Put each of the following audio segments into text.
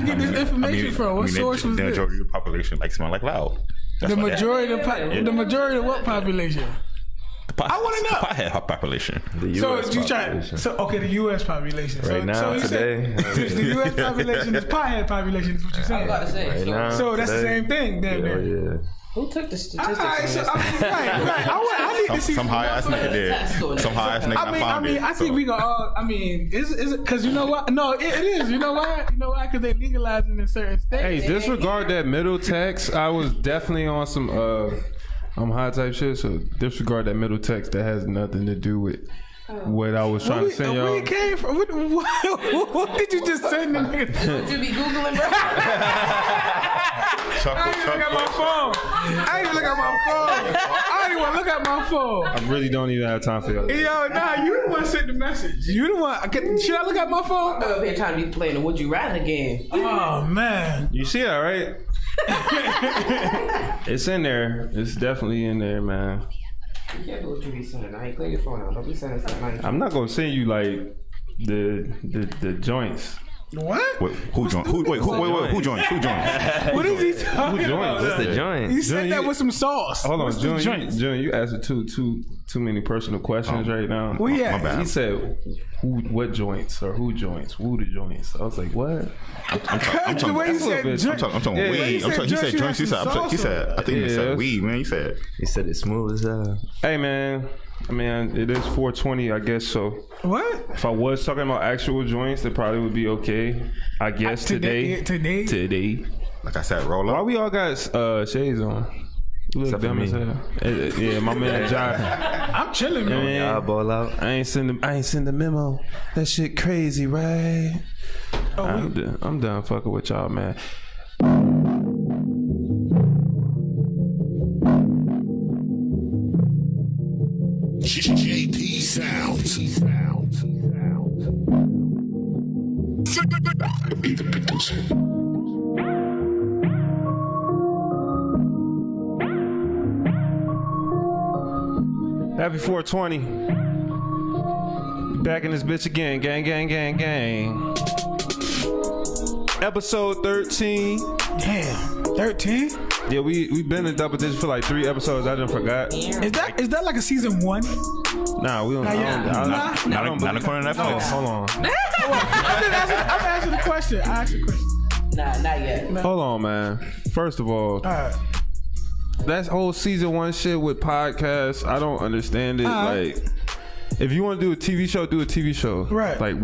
you get this information from? What source was the this? majority of the population smell like loud. The majority of what population? I want to know. The pothead population. The U.S. population. The U.S. population. Right now, today. The U.S. population is pothead population is what you're saying. I was about to say. Right now, so that's the same thing. Damn near. Yeah. Who took the statistics? Right. I need to see some high ass nigga did. Some high ass nigga found it. I think we can all. Is it because you know what? No, it is. You know why? Because they legalizing in certain states. Hey, disregard that middle text. I was definitely on some high type shit. So disregard that middle text that has nothing to do with what I was trying to send y'all. Where it came from? What did you just send the nigga? What you be googling, bro? I ain't even look at my phone. I ain't even want to look at my phone. I really don't even have time for y'all. Yo, nah, you the one sent the message. You the one. Should I look at my phone? I'm over here trying to be playing the Would You Rather game. Oh, man. You see that, right? It's in there. It's definitely in there, man. You can't do what you be saying. I ain't clear your phone out. Don't be saying something. I'm not gonna send you like the joints. What? Wait, who joined? Who joined? What is he talking about? What's the joint? You said that with some sauce. Hold on, June, you asked too many personal questions right now. Well, yeah. He said, what joints or who joints? Who the joints? I was like, what? I'm talking weed. He said joints. He said, I think he said weed, man. He said it's smooth as hell. Hey, man. I mean, it is 420, I guess. So what? If I was talking about actual joints, it probably would be okay. I guess today. Like I said, roll up. Why we all got shades on? You look dumb as hell. Yeah, my man John. I'm chilling, man. Y'all ball out. I ain't send the memo. That shit crazy, right? I'm done fucking with y'all, man. JP Sounds. Happy 420. Back in this bitch again. Gang, gang, gang, gang. Episode 13. Damn. 13? Yeah, we been in double digits for like 3 episodes. I done forgot. Is that like a season 1? Nah, we don't. Not according to Netflix. Hold on. I'm asking the question. I asked the question. Nah, not yet. Hold on, man. First of all, that whole season 1 shit with podcasts, I don't understand it. Like, if you want to do a TV show, do a TV show. Right. Like,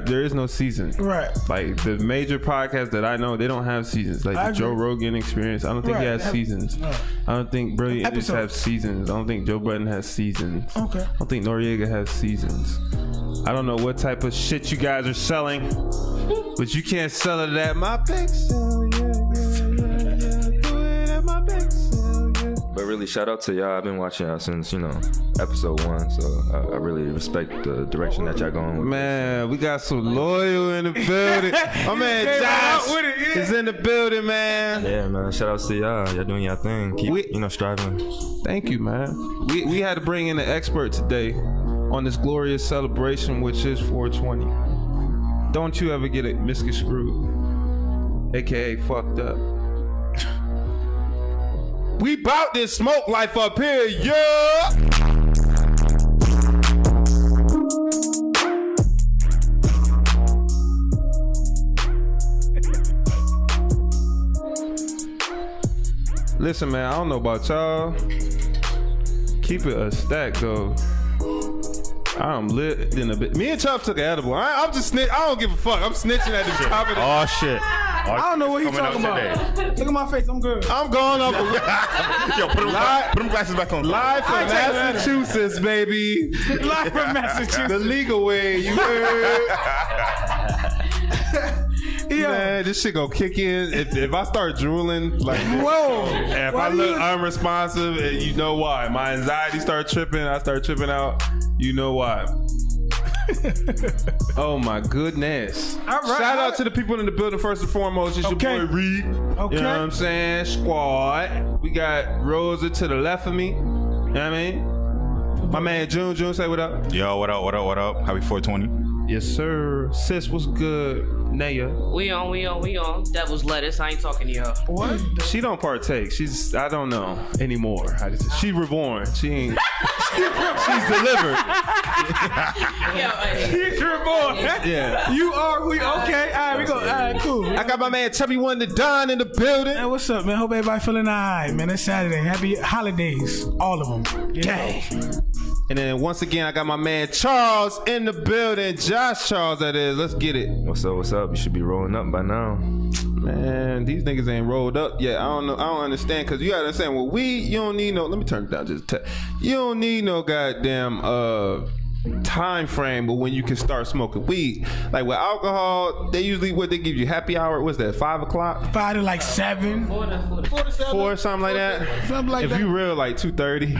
there is no season. Right. Like, the major podcasts that I know, they don't have seasons. Like, the Joe Rogan Experience, I don't think he has seasons. I don't think Brilliant Idiots have seasons. I don't think Joe Budden has seasons. Okay. I don't think Noriega has seasons. I don't know what type of shit you guys are selling, but you can't sell it at my pixel. Yeah. Do it at my pixel. But really, shout out to y'all. I've been watching y'all since, episode 1. So I really respect the direction that y'all going with. Man, we got some loyal in the building. My man Josh is in the building, man. Yeah, man. Shout out to y'all. Y'all doing y'all thing. Keep, striving. Thank you, man. We had to bring in an expert today on this glorious celebration, which is 420. Don't you ever get it misconstrued, aka fucked up. We bout this smoke life up here, yeah! Listen, man, I don't know about y'all. Keep it a stack, though. I'm lit in a bit. Me and Chop took an edible. I'm just snitch. I don't give a fuck. I'm snitching at the top of the. Oh shit! I don't know what he's talking about. Look at my face. I'm good. I'm going up. Yo, put them glasses back on. Live from Massachusetts, baby. Live from Massachusetts. The legal way. You heard? Man, this shit gonna kick in if I start drooling like this. Whoa! And if I look unresponsive, you know why. My anxiety start tripping. I start tripping out. You know why. Oh my goodness. All right, shout out to the people in the building first and foremost. It's your boy Reed. Okay. You know what I'm saying? Squad. We got Rosa to the left of me. You know what I mean? My man June, say what up. Yo, what up? Happy 420. Yes, sir. Sis, what's good? Naya. We on. Devil's lettuce. I ain't talking to you. What? She don't partake. I don't know anymore. She reborn. She ain't. She's delivered. She's reborn. Yeah. You are who? Okay. All right, we go. All right, cool. I got my man Chubby One the Don in the building. Hey, what's up, man? Hope everybody feeling all right, man. It's Saturday. Happy holidays, all of them. Dang. And then once again, I got my man Charles in the building. Josh Charles, that is. Let's get it. What's up? You should be rolling up by now. Man, these niggas ain't rolled up yet. I don't know. I don't understand, because you gotta understand, with weed, you don't need no. Let me turn it down just a you don't need no goddamn time frame, but when you can start smoking weed, like with alcohol, they usually they give you happy hour. What's that? 5 o'clock? 5 to like 7. 4 to 7. 4, something like that. Something like that. If you real, like 2:30.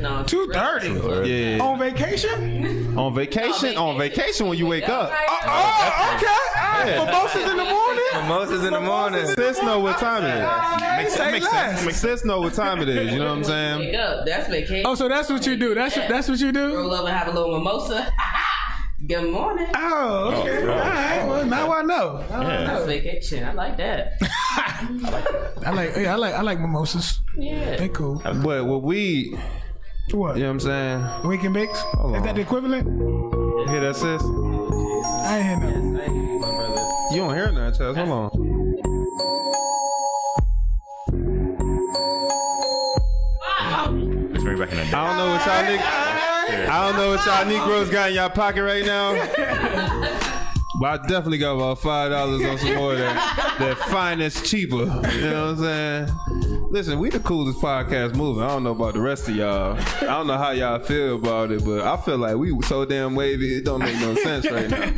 No, 2:30. Yeah. On vacation? On vacation when you wake up. Oh, okay. Yeah. Mimosas in the morning? Mimosas in the morning. Sis know what time it is. Makes sense. Sis know what time it is. You know what I'm saying? Wake up. That's vacation. Oh, so that's what you do. That's what you do? Roll up and have a little mimosa. Good morning. Oh, okay. All right. Well, now I know. That's vacation. I like that. I like mimosas. Yeah. They cool. But with weed, What? you know what I'm saying? Wake and bakes? Hold Is on. that the equivalent? You hear that, sis? I ain't hear nothing. You don't hear nothing, Chaz. Hold on. Let's bring back in that day. I don't know what y'all Negroes got in y'all pocket right now. But I definitely got about $5 on some more that finest cheaper. You know what I'm saying? Listen, we the coolest podcast moving. I don't know about the rest of y'all. I don't know how y'all feel about it, but I feel like we so damn wavy, it don't make no sense right now.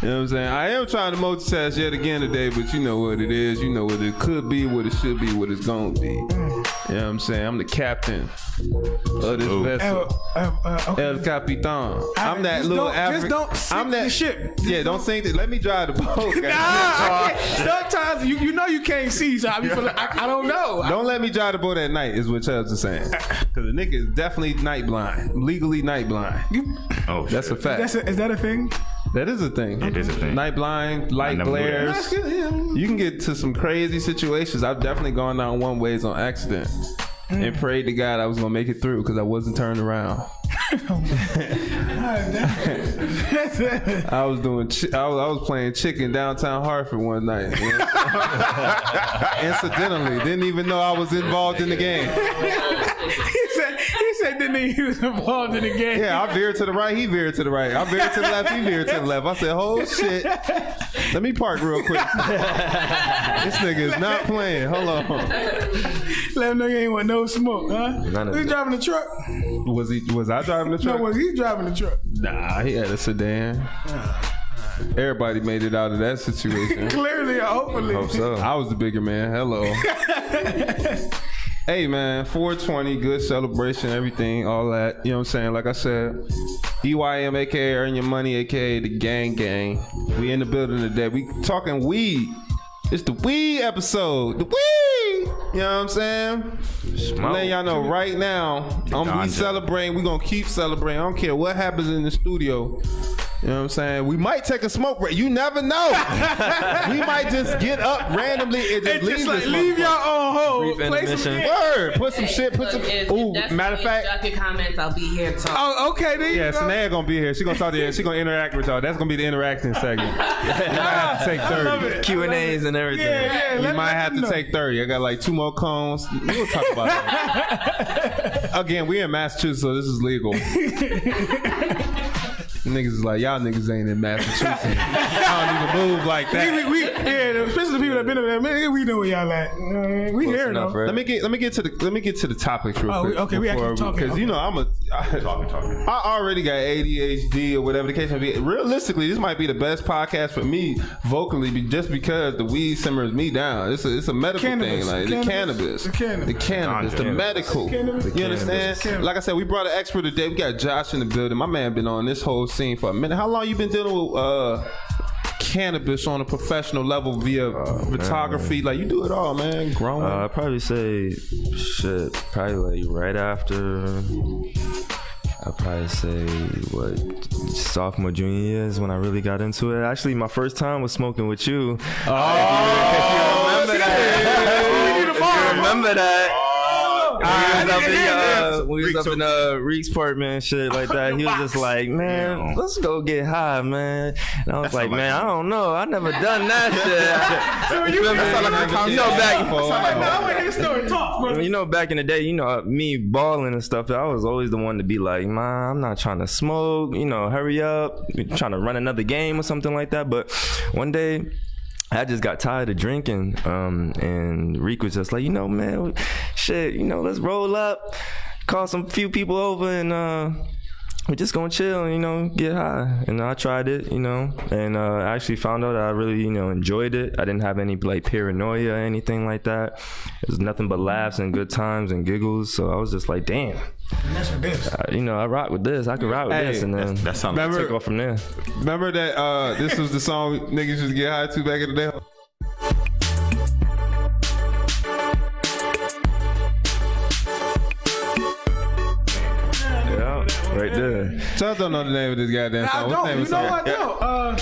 You know what I'm saying? I am trying to multitask yet again today, but you know what it is. You know what it could be, what it should be, what it's going to be. You know what I'm saying? I'm the captain of this vessel. Okay. El Capitan. I'm that little African. Just don't sink the ship. Yeah, don't sink it. Let me drive the boat. Nah, I can't. Sometimes you know you can't see, so I be feeling, I don't know. Don't let me drive the boat at night, is what Chubbs is saying. Because the nigga is definitely night blind. Legally night blind. Oh, That's a fact. Is that a thing? That is a thing. It is a thing. Night blind, light never knew that. glares. You can get to some crazy situations. I've definitely gone down one ways on accident and prayed to God I was gonna make it through because I wasn't turned around. I was doing. I was playing chicken downtown Hartford one night. You know? Incidentally, didn't even know I was involved in the game. He said didn't he was involved in the game. Yeah, I veered to the right, he veered to the right. I veered to the left, he veered to the left. I said, "Oh shit, let me park real quick." This nigga is not playing. Hold on. Let him know you ain't want no smoke, huh? Who's driving the truck? Was I driving the truck? No, was he driving the truck? Nah, he had a sedan. Everybody made it out of that situation. Clearly, hopefully. Hope so. I was the bigger man. Hello. Hey man, 420, good celebration, everything, all that. You know what I'm saying? Like I said, EYM, aka Earn Your Money, aka the Gang Gang. We in the building today. We talking weed. It's the weed episode. The weed! You know what I'm saying? I'm letting y'all know right now, I'm gonna be celebrating. We're gonna keep celebrating. I don't care what happens in the studio. You know what I'm saying? We might take a smoke break. You never know. We might just get up randomly and just leave this leave y'all on hold. Brief Word. Put some shit. Put some. Ooh, matter of fact. Drop your comments. I'll be here to talk. Oh, okay. There you Yeah, go. Sanaya gonna be here. She gonna talk to you. She gonna interact with y'all. That's gonna be the interacting segment. You might have to take 30. Q&As and everything. Yeah, We might have to take 30. I got like 2 more cones. We'll talk about that. Again, we in Massachusetts, so this is legal. Niggas is like, y'all niggas ain't in Massachusetts. I don't even move like that. Especially the people that been over there, man, we know where y'all at. We Close here enough, though. right? Let me get to the topics real quick. Okay, we actually talking. Because you know Talking. I already got ADHD or whatever the case may be. Realistically, this might be the best podcast for me vocally, just because the weed simmers me down. It's a medical thing, like the cannabis, the medical. You understand? Like I said, we brought an expert today. We got Josh in the building. My man been on this whole scene for a minute. How long you been dealing with cannabis on a professional level via photography? Like, you do it all, man. Growing. I'd probably say, probably like right after I'll probably say sophomore, junior year is when I really got into it. Actually, my first time was smoking with you. Oh, if you remember that. We was up in Reeksport, man, shit like that. He was just like, man, let's go get high, man. And I was like, man, I don't know. I never done that shit. You know, back in the day, you know, me balling and stuff, I was always the one to be like, man, I'm not trying to smoke, you know, hurry up, trying to run another game or something like that. But one day, I just got tired of drinking, and Reek was just like, you know, man, shit, you know, let's roll up, call some few people over, and we're just gonna chill, you know, get high. And I tried it, you know, and I actually found out that I really, you know, enjoyed it. I didn't have any like paranoia or anything like that. It was nothing but laughs and good times and giggles. So I was just like, damn. And that's what this. You know, I rock with this. I could rock with this, and then that's something. Take off from there. Remember that this was the song niggas used to get high to back in the day? Yeah, right there. So I don't know the name of this goddamn song. What's the name of the song? I don't.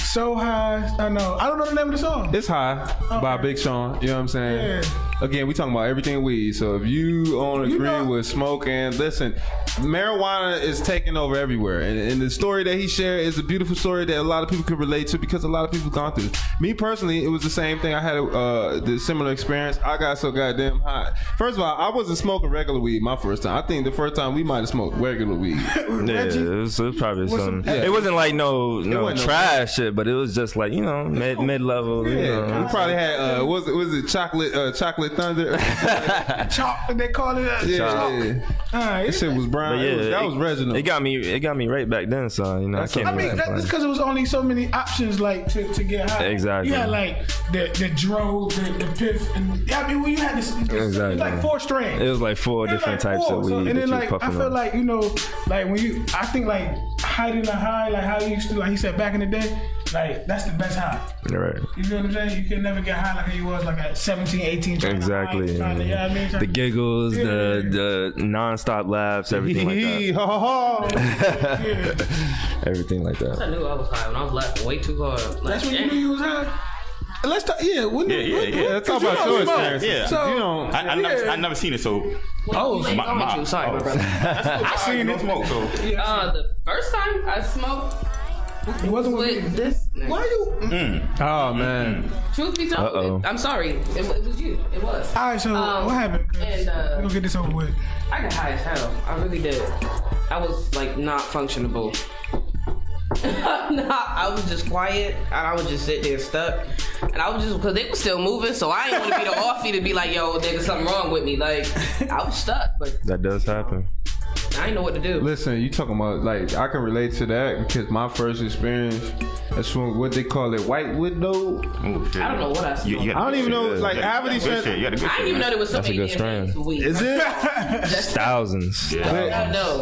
So High. I know. I don't know the name of the song. It's High by Big Sean. You know what I'm saying? Yeah. Again, we talking about everything weed. So if you don't agree with smoking, listen, marijuana is taking over everywhere. And the story that he shared is a beautiful story that a lot of people can relate to because a lot of people gone through it. Me personally, it was the same thing. I had the similar experience. I got so goddamn high. First of all, I wasn't smoking regular weed my first time. I think the first time we might have smoked regular weed. Yeah, it was probably some. It wasn't like no trash shit, but it was just like, you know, mid level. Yeah, you know. we probably had was it chocolate thunder? Chalk, they call it. That shit was brown. Yeah, that was Reginald. It got me right back then. So you know, I mean, that's because it was only so many options like to get high. Exactly. You had like the dro, the piff, and I mean, when you had this, exactly. like 4 strands. It was like 4 different types of weed. So, and then like I feel on. like, you know, like when you, I think like hiding the high, like how you used to, like he said back in the day, like that's the best high. Right. You know what I'm saying? You can never get high like you was like at 17, 18. Exactly. You know what I mean? The giggles, the non-stop laughs, everything like that. Everything like that. I knew I was high when I was laughing way too hard. That's when you knew you was high? Let's talk. Yeah, let's talk about your experience. Yeah, so, you know, I never seen it. So, sorry, brother. I seen it. Smoke. So, the first time I smoked, it wasn't with this. Why you? Oh man. Truth be told, I'm sorry. It was you. It was. All right. So what happened? And we're gonna get this over with. I got high as hell. I really did. I was like not functionable. I was just quiet, and I would just sit there stuck, and I was just, because they were still moving, so I didn't want to be the offie to be like, yo, there's something wrong with me. Like, I was stuck, but that does happen. I didn't know what to do. Listen, you talking about, like, I can relate to that because my first experience, that's what they call it, white widow. I don't know what I smoked. I don't even know, like, half of these shit. I didn't even know there was so many good strand. Is it? That's thousands. I know.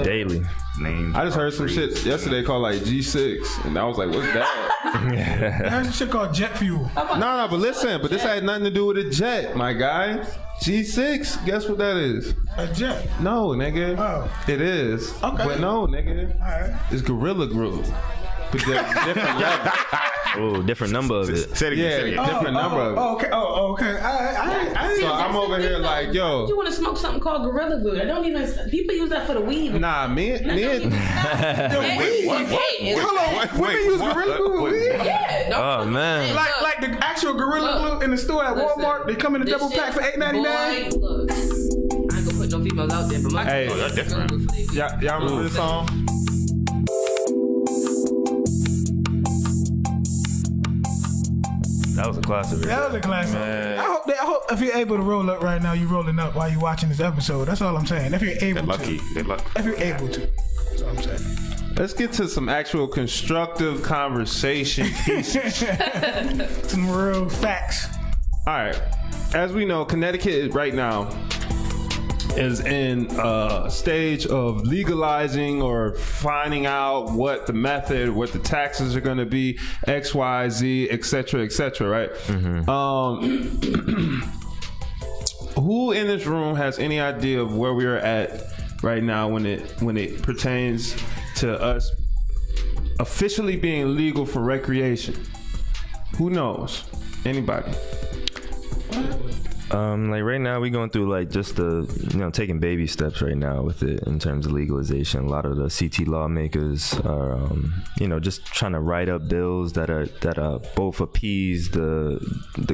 Daily. Names. I just heard some shit yesterday called like G6, and I was like, "What's that?" I heard some shit called jet fuel. No, but listen, but this had nothing to do with a jet, my guy. G6, guess what that is? A jet? No, nigga. Oh, it is. Okay. But no, nigga. All right. It's Gorilla Glue. But different level. Oh, different number of it. Say it again. Different number of it. Okay. Okay. I So I'm over here like, yo. You want to smoke something called Gorilla Glue? I don't even. People use that for the weed. Nah, me. Hold on. Women use Gorilla Glue with weed? Yeah. Oh man. Like the actual Gorilla Glue in the store at Walmart. They come in a double pack for $8.99. Look, I ain't gonna put no females out there, but my that's different. Y'all remember this song? That was a classic. That was a classic. Man. I hope if you're able to roll up right now, you rolling up while you're watching this episode. That's all I'm saying. If you're able to. If you're able to. That's all I'm saying. Let's get to some actual constructive conversation pieces. Some real facts. All right. As we know, Connecticut right now is in a stage of legalizing or finding out what the method, what the taxes are going to be, X, Y, Z, etc., right? Mm-hmm. Who in this room has any idea of where we are at right now when it pertains to us officially being legal for recreation? Who knows? Anybody? Like right now we going through like just taking baby steps right now with it in terms of legalization. A lot of the CT lawmakers are just trying to write up bills that both appease the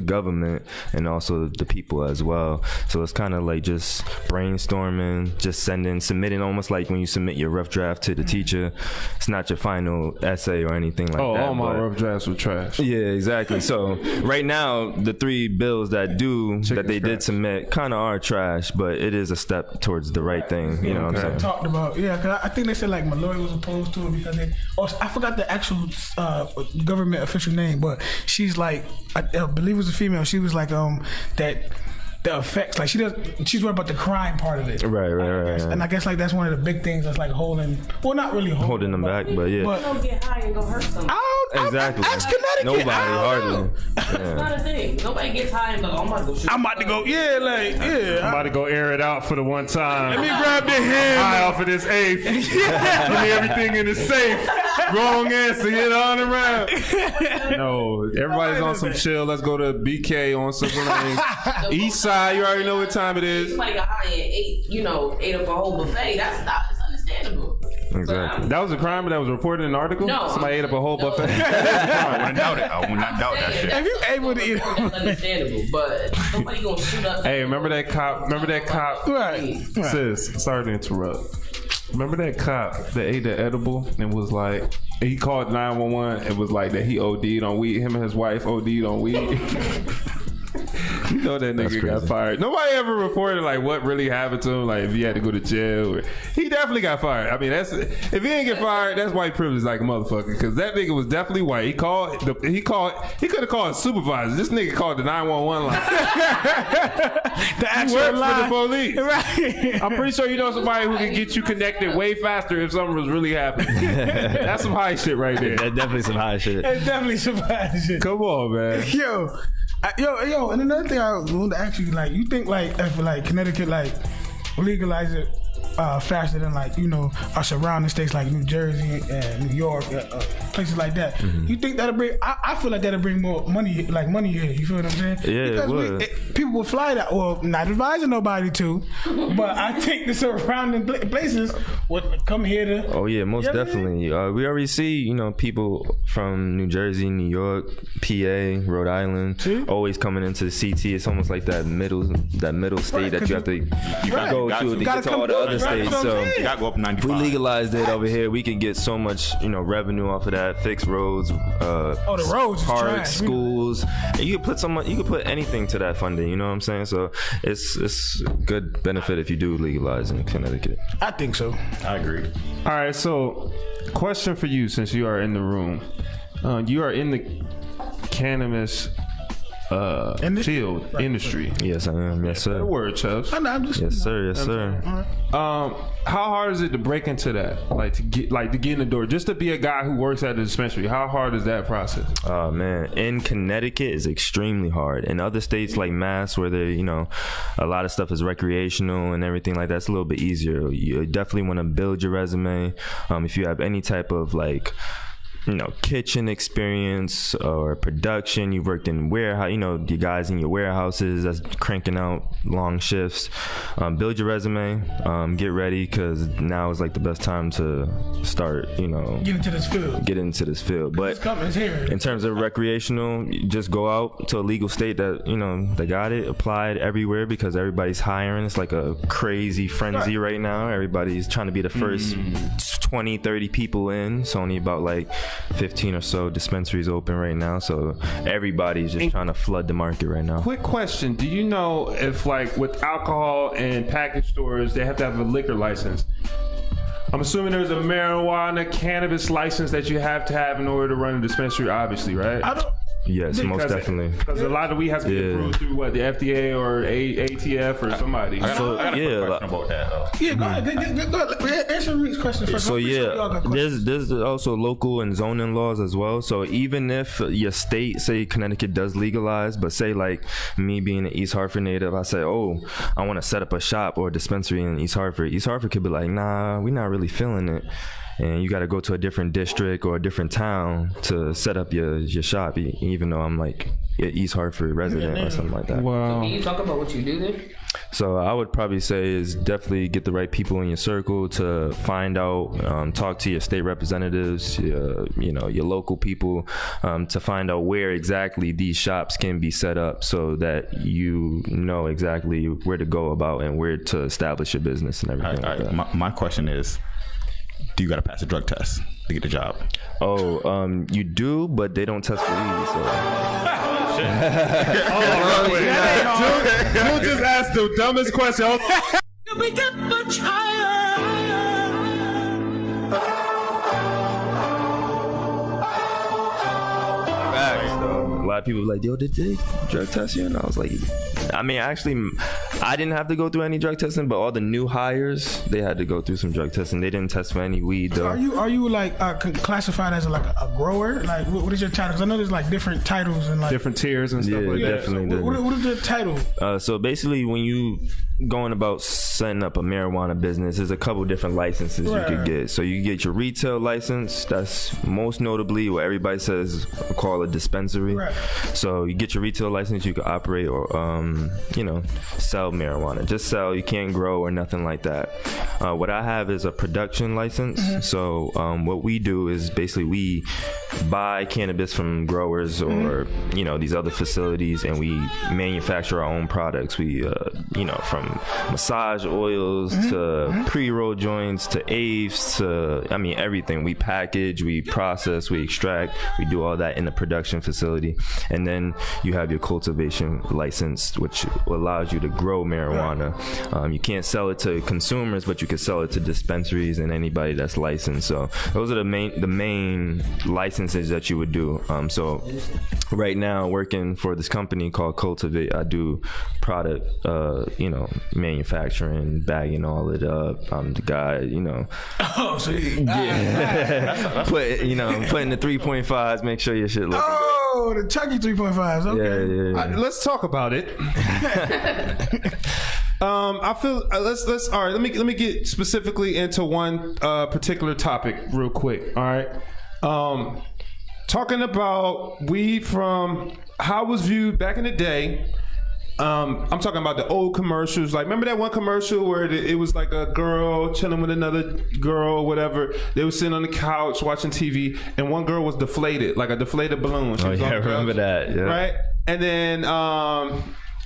government and also the people as well. So it's kind of like just brainstorming, just submitting almost like when you submit your rough draft to the teacher. It's not your final essay or anything like that. All my rough drafts were trash. Yeah, exactly. So right now the 3 bills that they did submit kind of are trash, but it is a step towards the right thing. You know what I'm saying? Talked about, because I think they said like Malloy was opposed to it because I forgot the actual government official name, but she's like, I believe it was a female. She was like that. The effects, like she's worried about the crime part of it. Right. And I guess like that's one of the big things that's like not really holding them back, but yeah. But don't get high and go hurt somebody. Exactly. That's Connecticut. Nobody hardly. That's not a thing. Nobody gets high and go, I'm about to go shoot. I'm about to go, I'm about to go air it out for the one time. Let me grab the hand. High off of this eighth. Give me everything in the safe. Wrong answer, get on around. No, everybody's on some chill. Let's go to BK on something like East Side. You already know what time it is. Like a high and ate up a whole buffet. That's understandable. Exactly. That was a crime, but that was reported in an article? No. Somebody ate up a whole buffet? I would not doubt that shit. If you able to eat That's understandable, but nobody gonna shoot up. Hey, remember that cop? Right. Sis, sorry to interrupt. Remember that cop that ate the edible and was like, he called 911 and was like that he OD'd on weed. Him and his wife OD'd on weed. You know that nigga got fired. Nobody ever reported like what really happened to him, like if he had to go to jail. He definitely got fired. I mean, if he didn't get fired, that's white privilege like a motherfucker. Because that nigga was definitely white. He could have called a supervisor. This nigga called the 911 line. The actual line for the police. Right. I'm pretty sure you know somebody who can get you connected way faster if something was really happening. That's some high shit right there. That's definitely some high shit. It's definitely some high shit. Come on, man. Yo, and another thing I wanted to ask you, like, you think like if like Connecticut like legalize it faster than like our surrounding states like New Jersey and New York, places like that, you think that'll bring? I feel like that'll bring more money here. You feel what I'm saying? Yeah, because it would. People will fly that. Well, not advising nobody to, but I think the surrounding places would come here to. Oh yeah, most definitely. We already see people from New Jersey, New York, PA, Rhode Island, always coming into the CT. It's almost like that middle state that you have to go to get to all the other states. So you gotta go up 95. We legalized it over here. We could get so much revenue off of that. Fix roads, the roads, parks, schools. And you could put anything to that funding. You know what I'm saying? So it's good benefit if you do legalize in Connecticut. I think so. I agree. All right, so question for you, since you are in the room. You are in the cannabis industry. Yes, I am. Yes, sir. Good word, Chubbs. Yes, sir. Yes, sir. How hard is it to break into that? Like to get in the door, just to be a guy who works at a dispensary. How hard is that process? Oh man, in Connecticut is extremely hard. In other states like Mass, where they, a lot of stuff is recreational and everything like that, it's a little bit easier. You definitely want to build your resume. If you have any type of kitchen experience or production, you've worked in warehouse, the guys in your warehouses that's cranking out long shifts, build your resume, get ready, because now is like the best time to start, get into this field. But in terms of recreational, you just go out to a legal state that they got it, apply it everywhere, because everybody's hiring. It's like a crazy frenzy right now. Everybody's trying to be the first 20-30 people in. It's only about like 15 or so dispensaries open right now, so everybody's just trying to flood the market right now. Quick question: do you know if like with alcohol and package stores they have to have a liquor license? I'm assuming there's a marijuana cannabis license that you have to have in order to run a dispensary, obviously, right? Yes, most definitely. Because a lot of weed has to be approved through what, the FDA or ATF or somebody. I got a question about that though. Yeah, go ahead. Answer Reed's question first. So there's also local and zoning laws as well. So even if your state, say Connecticut does legalize, but say like me being an East Hartford native, I say, oh, I want to set up a shop or a dispensary in East Hartford. East Hartford could be like, nah, we're not really feeling it. And you got to go to a different district or a different town to set up your shop, even though I'm like an East Hartford resident or something like that. Wow. So can you talk about what you do then? So I would probably say is definitely get the right people in your circle to find out, talk to your state representatives, your local people, to find out where exactly these shops can be set up so that you know exactly where to go about and where to establish your business and everything like that. My question is, do you got to pass a drug test to get the job? Oh, you do, but they don't test for weed, so. Dude just asked the dumbest question. We get much higher. A lot of people were like, yo, did they drug test you? And I was like, I mean, actually, I didn't have to go through any drug testing, but all the new hires, they had to go through some drug testing. They didn't test for any weed, though. So are you like classified as like a grower? Like, what is your title? Because I know there's like different titles and like different tiers and stuff like that. Definitely. So what is your title? So basically, when you going about setting up a marijuana business, there's a couple different licenses you could get. So you get your retail license. That's most notably what everybody says call a dispensary. Right. So you get your retail license, you can operate or sell marijuana. Just sell. You can't grow or nothing like that. What I have is a production license. Mm-hmm. So what we do is basically we buy cannabis from growers or these other facilities, and we manufacture our own products. We from massage oils to pre-roll joints to apes to everything. We package, we process, we extract, we do all that in the production facility. And then you have your cultivation license, which allows you to grow marijuana. You can't sell it to consumers, but you can sell it to dispensaries and anybody that's licensed. So those are the main licenses that you would do. So right now, working for this company called Cultivate, I do product manufacturing, bagging all it up. I'm the guy, Oh, so putting the 3.5s, make sure your shit looking good. Oh, the chunky 3.5s. Okay. Yeah. Let's talk about it. I feel let's all right. Let me get specifically into one particular topic real quick. All right. Talking about weed from how it was viewed back in the day. I'm talking about the old commercials. Like, remember that one commercial where it was like a girl chilling with another girl, whatever. They were sitting on the couch watching TV, and one girl was deflated, like a deflated balloon. I remember that. Yeah. Right? And then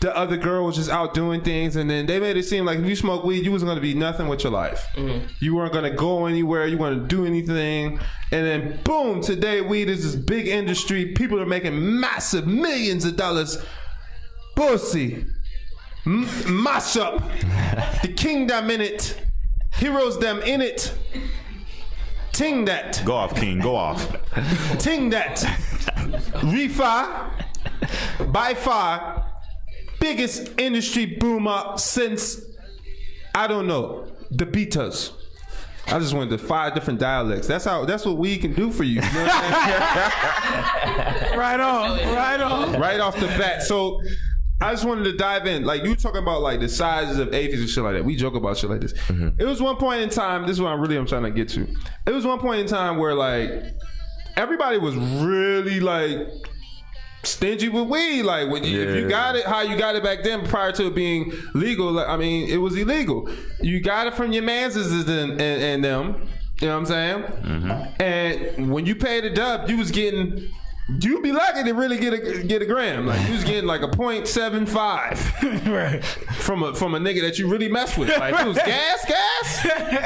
the other girl was just out doing things, and then they made it seem like if you smoke weed, you wasn't going to be nothing with your life. Mm-hmm. You weren't going to go anywhere. You weren't going to do anything. And then, boom, today weed is this big industry. People are making massive millions of dollars. Pussy, mash up, the kingdom in it, heroes them in it. Ting that. Go off, King. Go off. Ting that. Reefer, by far, biggest industry boomer since, I don't know, the Beatles. I just went to 5 different dialects. That's what we can do for you. You know what I'm saying? Right on. Right off the bat. So I just wanted to dive in. Like, you talking about like the sizes of aphids and shit like that. We joke about shit like this. Mm-hmm. It was one point in time, this is what I'm trying to get to. It was one point in time where like everybody was really like stingy with weed. Like, if you got it, how you got it back then prior to it being legal, like, I mean, it was illegal. You got it from your manses and them. You know what I'm saying? Mm-hmm. And when you paid the dub, you was getting... You'd be lucky to really get a gram. Like, you was getting like a 0.75 right. from a nigga that you really mess with. Like, it was gas.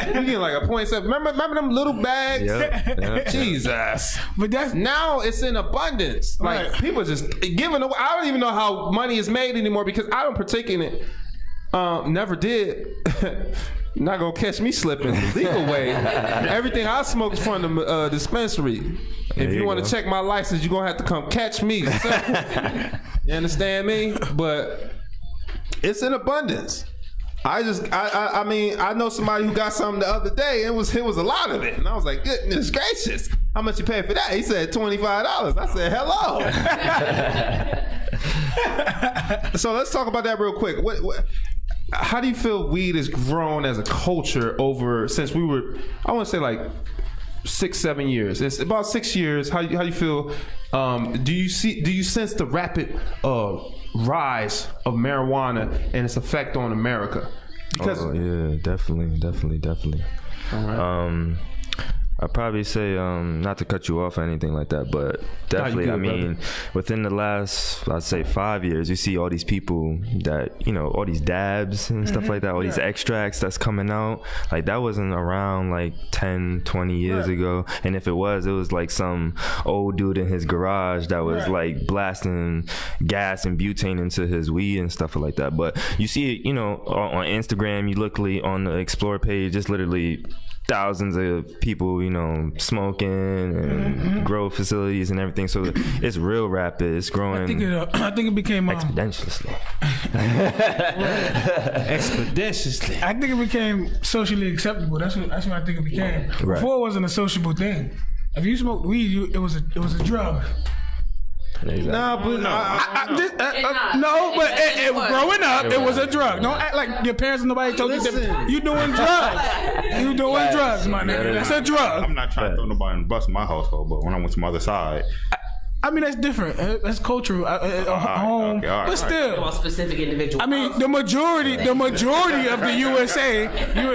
You getting like a 0.7. Remember them little bags? Yep. Jesus. But that's now it's in abundance. Like, people just giving away. I don't even know how money is made anymore because I don't partake in it. Never did. not gonna catch me slipping the legal way. Everything I smoke is from the dispensary. If you want to check my license, you're gonna have to come catch me. You understand me? But it's in abundance. I mean, I know somebody who got something the other day, and it was a lot of it, and I was like, goodness gracious, how much you pay for that? He said $25. I said, hello. So let's talk about that real quick. How do you feel weed has grown as a culture since we were, I want to say like 6-7 years? It's about 6 years. How you feel? Do you sense the rapid rise of marijuana and its effect on America? Because definitely. All right. I'd probably say, not to cut you off or anything like that, but definitely, I mean, within the last, I'd say 5 years, you see all these people that, all these dabs and stuff like that, all these extracts that's coming out. Like, that wasn't around like 10, 20 years ago. And if it was like some old dude in his garage that was like blasting gas and butane into his weed and stuff like that. But you see it, on Instagram, you look on the Explore page, it's literally thousands of people, smoking and grow facilities and everything. So it's real rapid. It's growing. I think it became exponentially. Exponentially. I think it became socially acceptable. That's what I think it became. Right. Before it wasn't a sociable thing. If you smoked weed, it was a drug. Exactly. No, but growing up, it was a drug. Don't act like your parents and nobody told you that you doing drugs. You doing drugs, my nigga. That's a drug. I'm not trying to throw nobody in the bus in my household, but when I went to my other side, I mean, that's different. That's cultural. Home, but still, a specific individual. I mean, the majority of the USA,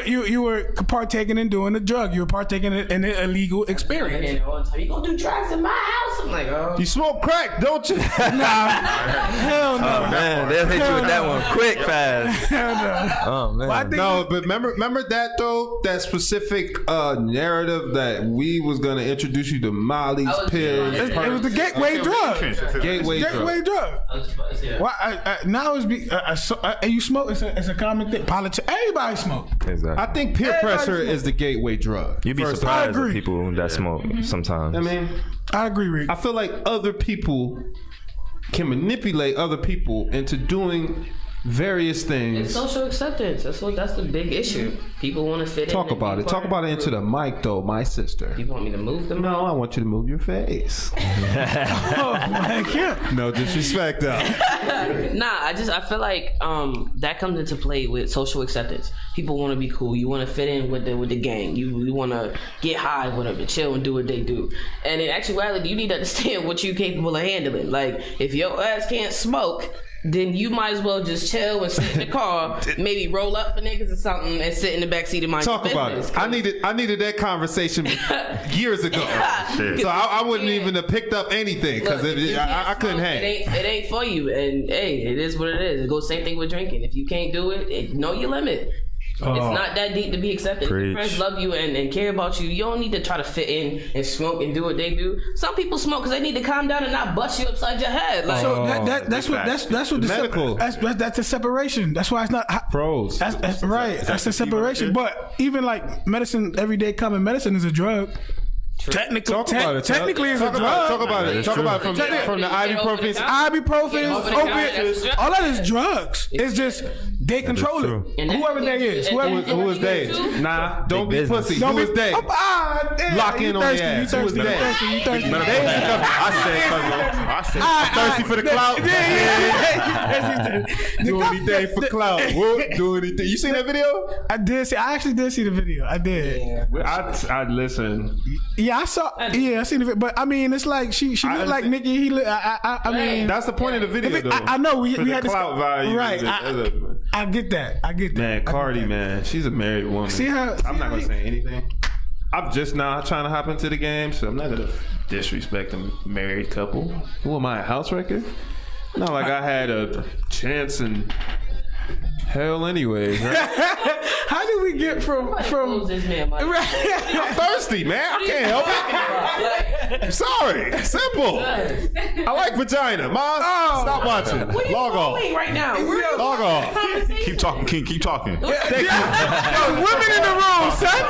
you were partaking in doing the drug. You were partaking in an illegal experience. You gonna do drugs in my house? I'm like, oh. You smoke crack, don't you? Nah, hell no. Oh man, they'll hit you with that one quick, fast. Hell no. Oh man. No, but remember that though, that specific narrative that we was gonna introduce you to Molly's pills. It was the gateway drug. Gateway drug. Why? Now it's you smoke. It's a common thing. Everybody smoke. Exactly. I think peer pressure is the gateway drug. You'd be surprised at people that smoke sometimes. I mean, I agree, Rick. I feel like other people can manipulate other people into doing various things. It's social acceptance. That's the big issue. People want to fit in. Talk about it. Talk about it into the mic, though, my sister. You want me to move the mic? No, I want you to move your face. Oh my God. No disrespect, though. Nah, I feel like that comes into play with social acceptance. People want to be cool. You want to fit in with the gang. You want to get high with them and chill and do what they do. And in actuality, you need to understand what you're capable of handling. Like, if your ass can't smoke, then you might as well just chill and sit in the car, maybe roll up for niggas or something, and sit in the backseat of my Talk about it. I needed that conversation years ago. So I wouldn't even have picked up anything because I couldn't hang. It ain't for you, and hey, it is what it is. It goes same thing with drinking. If you can't do it, know your limit. It's not that deep to be accepted. If your friends love you and care about you, you don't need to try to fit in and smoke and do what they do. Some people smoke because they need to calm down and not bust you upside your head. Like, so that's what the medical. That's a separation. That's why it's not pros. That's right. That's a separation. But even like medicine, everyday common medicine is a drug. Technically, it's a drug. Talk about it from the ibuprofen, opiates. All that is drugs. It's just they control it. Whoever they is, who is they? Nah, don't be pussy. Who is they? Lock in on the ass. Who is they? I said, thirsty for the clout. Do anything for clout. Do anything. You seen that video? I did see. I actually did see the video. I did. I listen. Yeah, I saw. Yeah, I seen it. But I mean, it's like she looked like Nicki. He look. I mean, that's the point of the video, though. I know we had this clout value, right? I get that. Man, Cardi, man, she's a married woman. See her? I'm not gonna say anything. I'm just now trying to hop into the game, so I'm not gonna disrespect a married couple. Who am I, a house wrecker? Not like I had a chance and Hell, anyways. Right? How did we get from this man? I'm thirsty, man. I can't help it. I'm sorry. Simple. I like vagina. Mom, stop watching. Log off. Right now. Log off. Keep talking, King. Keep talking. There's women in the room, son.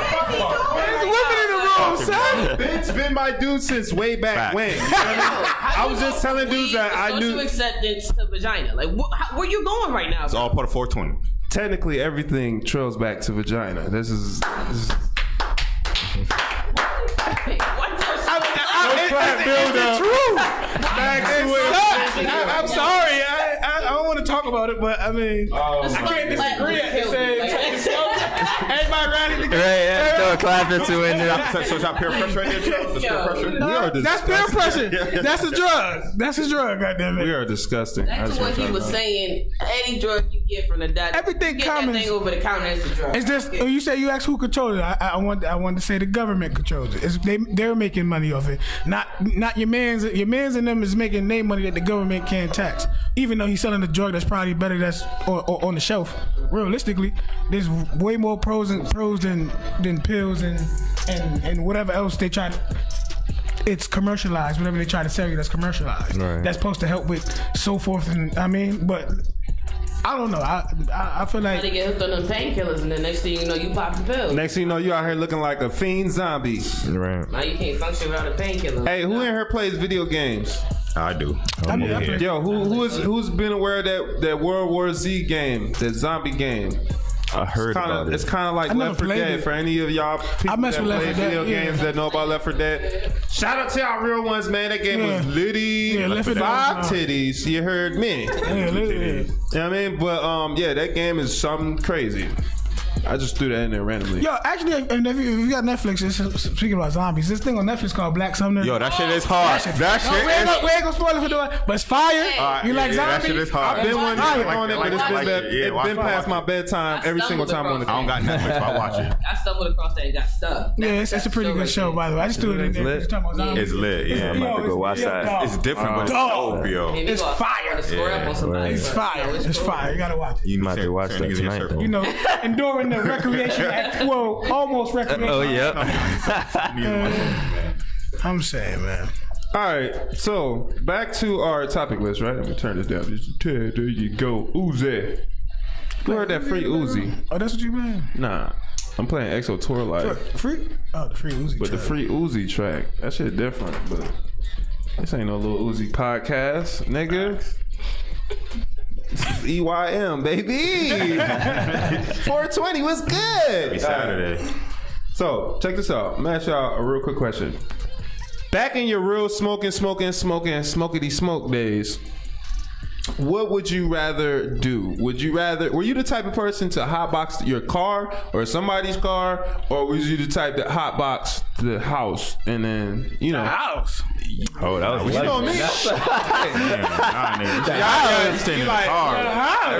There's women in the room, son. Ben's been my dude since way back when. You know what I mean? I was just telling dudes that I knew. Social acceptance to vagina. Like, where you going right now? It's all part of 420. Technically, everything trails back to vagina. This is I'm sorry. I don't want to talk about it, but I mean, I can't disagree. Everybody ready to go? Right, throw a clap or two in there. So is that peer pressure right there, Charles? That's peer pressure? That's peer pressure. That's a drug. That's a drug, goddammit. we are disgusting. That's what he was saying. Any drug you get from the doctor, Everything get common. that thing over the counter as a drug. It's just you say you ask who controls it. I want to say the government controls it. They're making money off it. Not your man's. Your man's and them is making their money that the government can't tax. Even though he's selling a drug that's probably better that's on the shelf. Realistically, there's way more pros than pills and whatever else they try to. It's commercialized. Whatever they try to sell you, that's commercialized. Right. That's supposed to help with so forth. And I mean, but I don't know. I feel like They get hooked on them painkillers, and the next thing you know, you pop the pill. Next thing you know, you out here looking like a fiend zombie. Right. Now you can't function without a painkiller. Hey, who in here plays video games? I do. I play- Yo, who's been aware of that World War Z game, that zombie game? I heard about it. It's kind of like I never Left 4 played Dead it. for any of y'all people I mess that with Left play 4 Dead, video yeah. games that know about Left 4 Dead. Shout out to y'all real ones, man. That game was litty. Yeah, Left 4 Dead Five was, titties. You heard me. yeah, literally. You know what I mean? But yeah, that game is something crazy. I just threw that in there randomly. Yo, actually, if you got Netflix, speaking about zombies, this thing on Netflix called Black Summoner. Yo, that shit is hard. That shit we ain't gonna spoil it for doing, but it's fire. Alright, You like yeah, that zombies? shit is hard. I've been I wanting to like get on it, but it's been past my bedtime every single time on the I don't got Netflix, but I watch it. I stumbled across that and got stuck. Yeah, it's a pretty good show, by the way. I just threw it in there. It's You're talking about zombies. It's lit, yeah. I'm about to go watch that. It's different, but it's Dog. dope, yo. Maybe It's go fire. score up on somebody, It's but, fire. you know, It's cool. fire. You gotta watch it. You might have to watch that tonight, though. You know, and during the recreation, almost recreation. Oh, yep. I'm saying, man. All right, so back to our topic list, right? Let me turn this down. There you go, Uzi. Who heard that free Uzi? Oh, that's what you playing? Nah, I'm playing EXO Tour Life. Free? Oh, the free Uzi. But the free Uzi track, that shit different. But this ain't no little Uzi podcast, nigga. EYM, baby. 420 was good. Saturday. So check this out. I'm gonna ask y'all a real quick question. Back in your real smokity smoke days, what would you rather do? Were you the type of person to hotbox your car or somebody's car, or was you the type that hotbox the house and then house? Oh, that was you know me?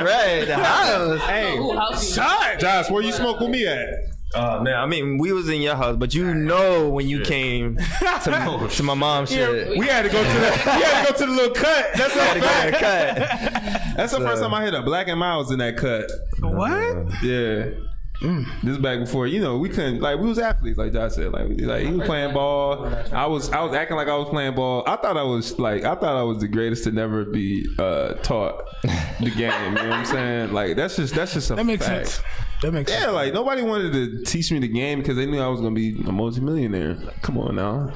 Right, the house. Hey, Ooh, house. Josh, where you smoke with me at? Man, I mean, we was in your house, but when you came to my mom's shit. We had to go to the little cut. That's Had to go to the cut. That's the first time I hit a Black and Miles in that cut. What? Yeah. This is back before, we couldn't, we was athletes, like Josh said. He was playing ball. I was acting like I was playing ball. I thought I was the greatest to never be taught the game. You know what I'm saying? That's just a That makes fact. sense. That makes sense. Yeah, nobody wanted to teach me the game because they knew I was gonna be a multimillionaire. Come on now,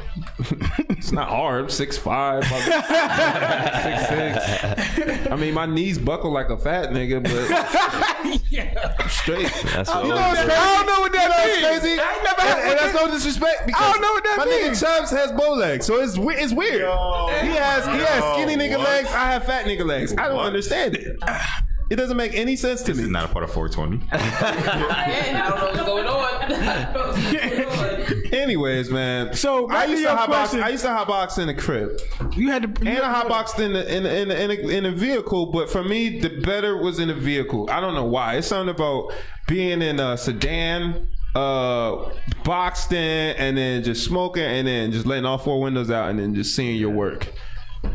it's not hard. 6'5", 6'6". I mean, my knees buckle like a fat nigga, but I'm straight. That's what I don't know what that means. Crazy. I ain't never had And that's no disrespect because I don't know what that my means. nigga Chubbs has bow legs, so it's weird. He has skinny nigga legs. I have fat nigga legs. I don't understand it. It doesn't make any sense to This me. is not a part of 420. I don't know what's going on. Anyways, man. So, I used to question. hotbox in the crib. You had to. And I hotboxed in a vehicle, but for me, the better was in a vehicle. I don't know why. It's something about being in a sedan, boxed in, and then just smoking, and then just letting all four windows out, and then just seeing your work.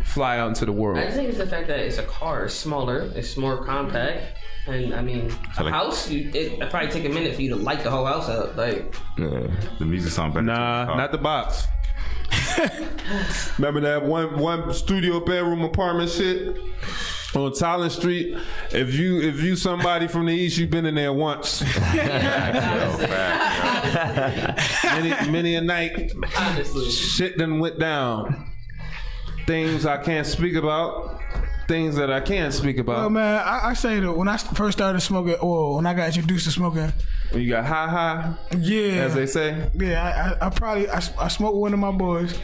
fly out into the world? I just think it's the fact that it's a car. It's smaller. It's more compact. And I mean, a house, it probably take a minute for you to light the whole house up. Like, the music sound better. Nah, not the box. Remember that one studio bedroom apartment shit on Tyler Street? If you somebody from the East, you've been in there once. many a night. honestly. Shit done went down. Things I can't speak about. Things that I can't speak about. Well, man, I say that when I first started smoking, or when I got introduced to smoking, When you got high, yeah, as they say. Yeah, I smoked with one of my boys.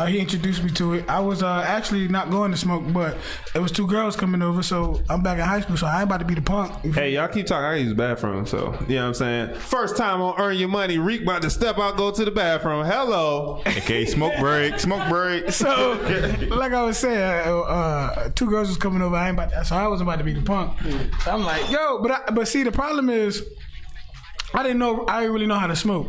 He introduced me to it. I was actually not going to smoke, but it was 2 girls coming over, so I'm back in high school, so I ain't about to be the punk. Hey, y'all keep talking. I use the bathroom, so you know what I'm saying? First time on Earn Your Money, Reek about to step out, go to the bathroom. Hello. Okay, smoke break. So, like I was saying, 2 girls was coming over. So I wasn't about to be the punk. So I'm like, yo, but see, the problem is, I didn't really know how to smoke.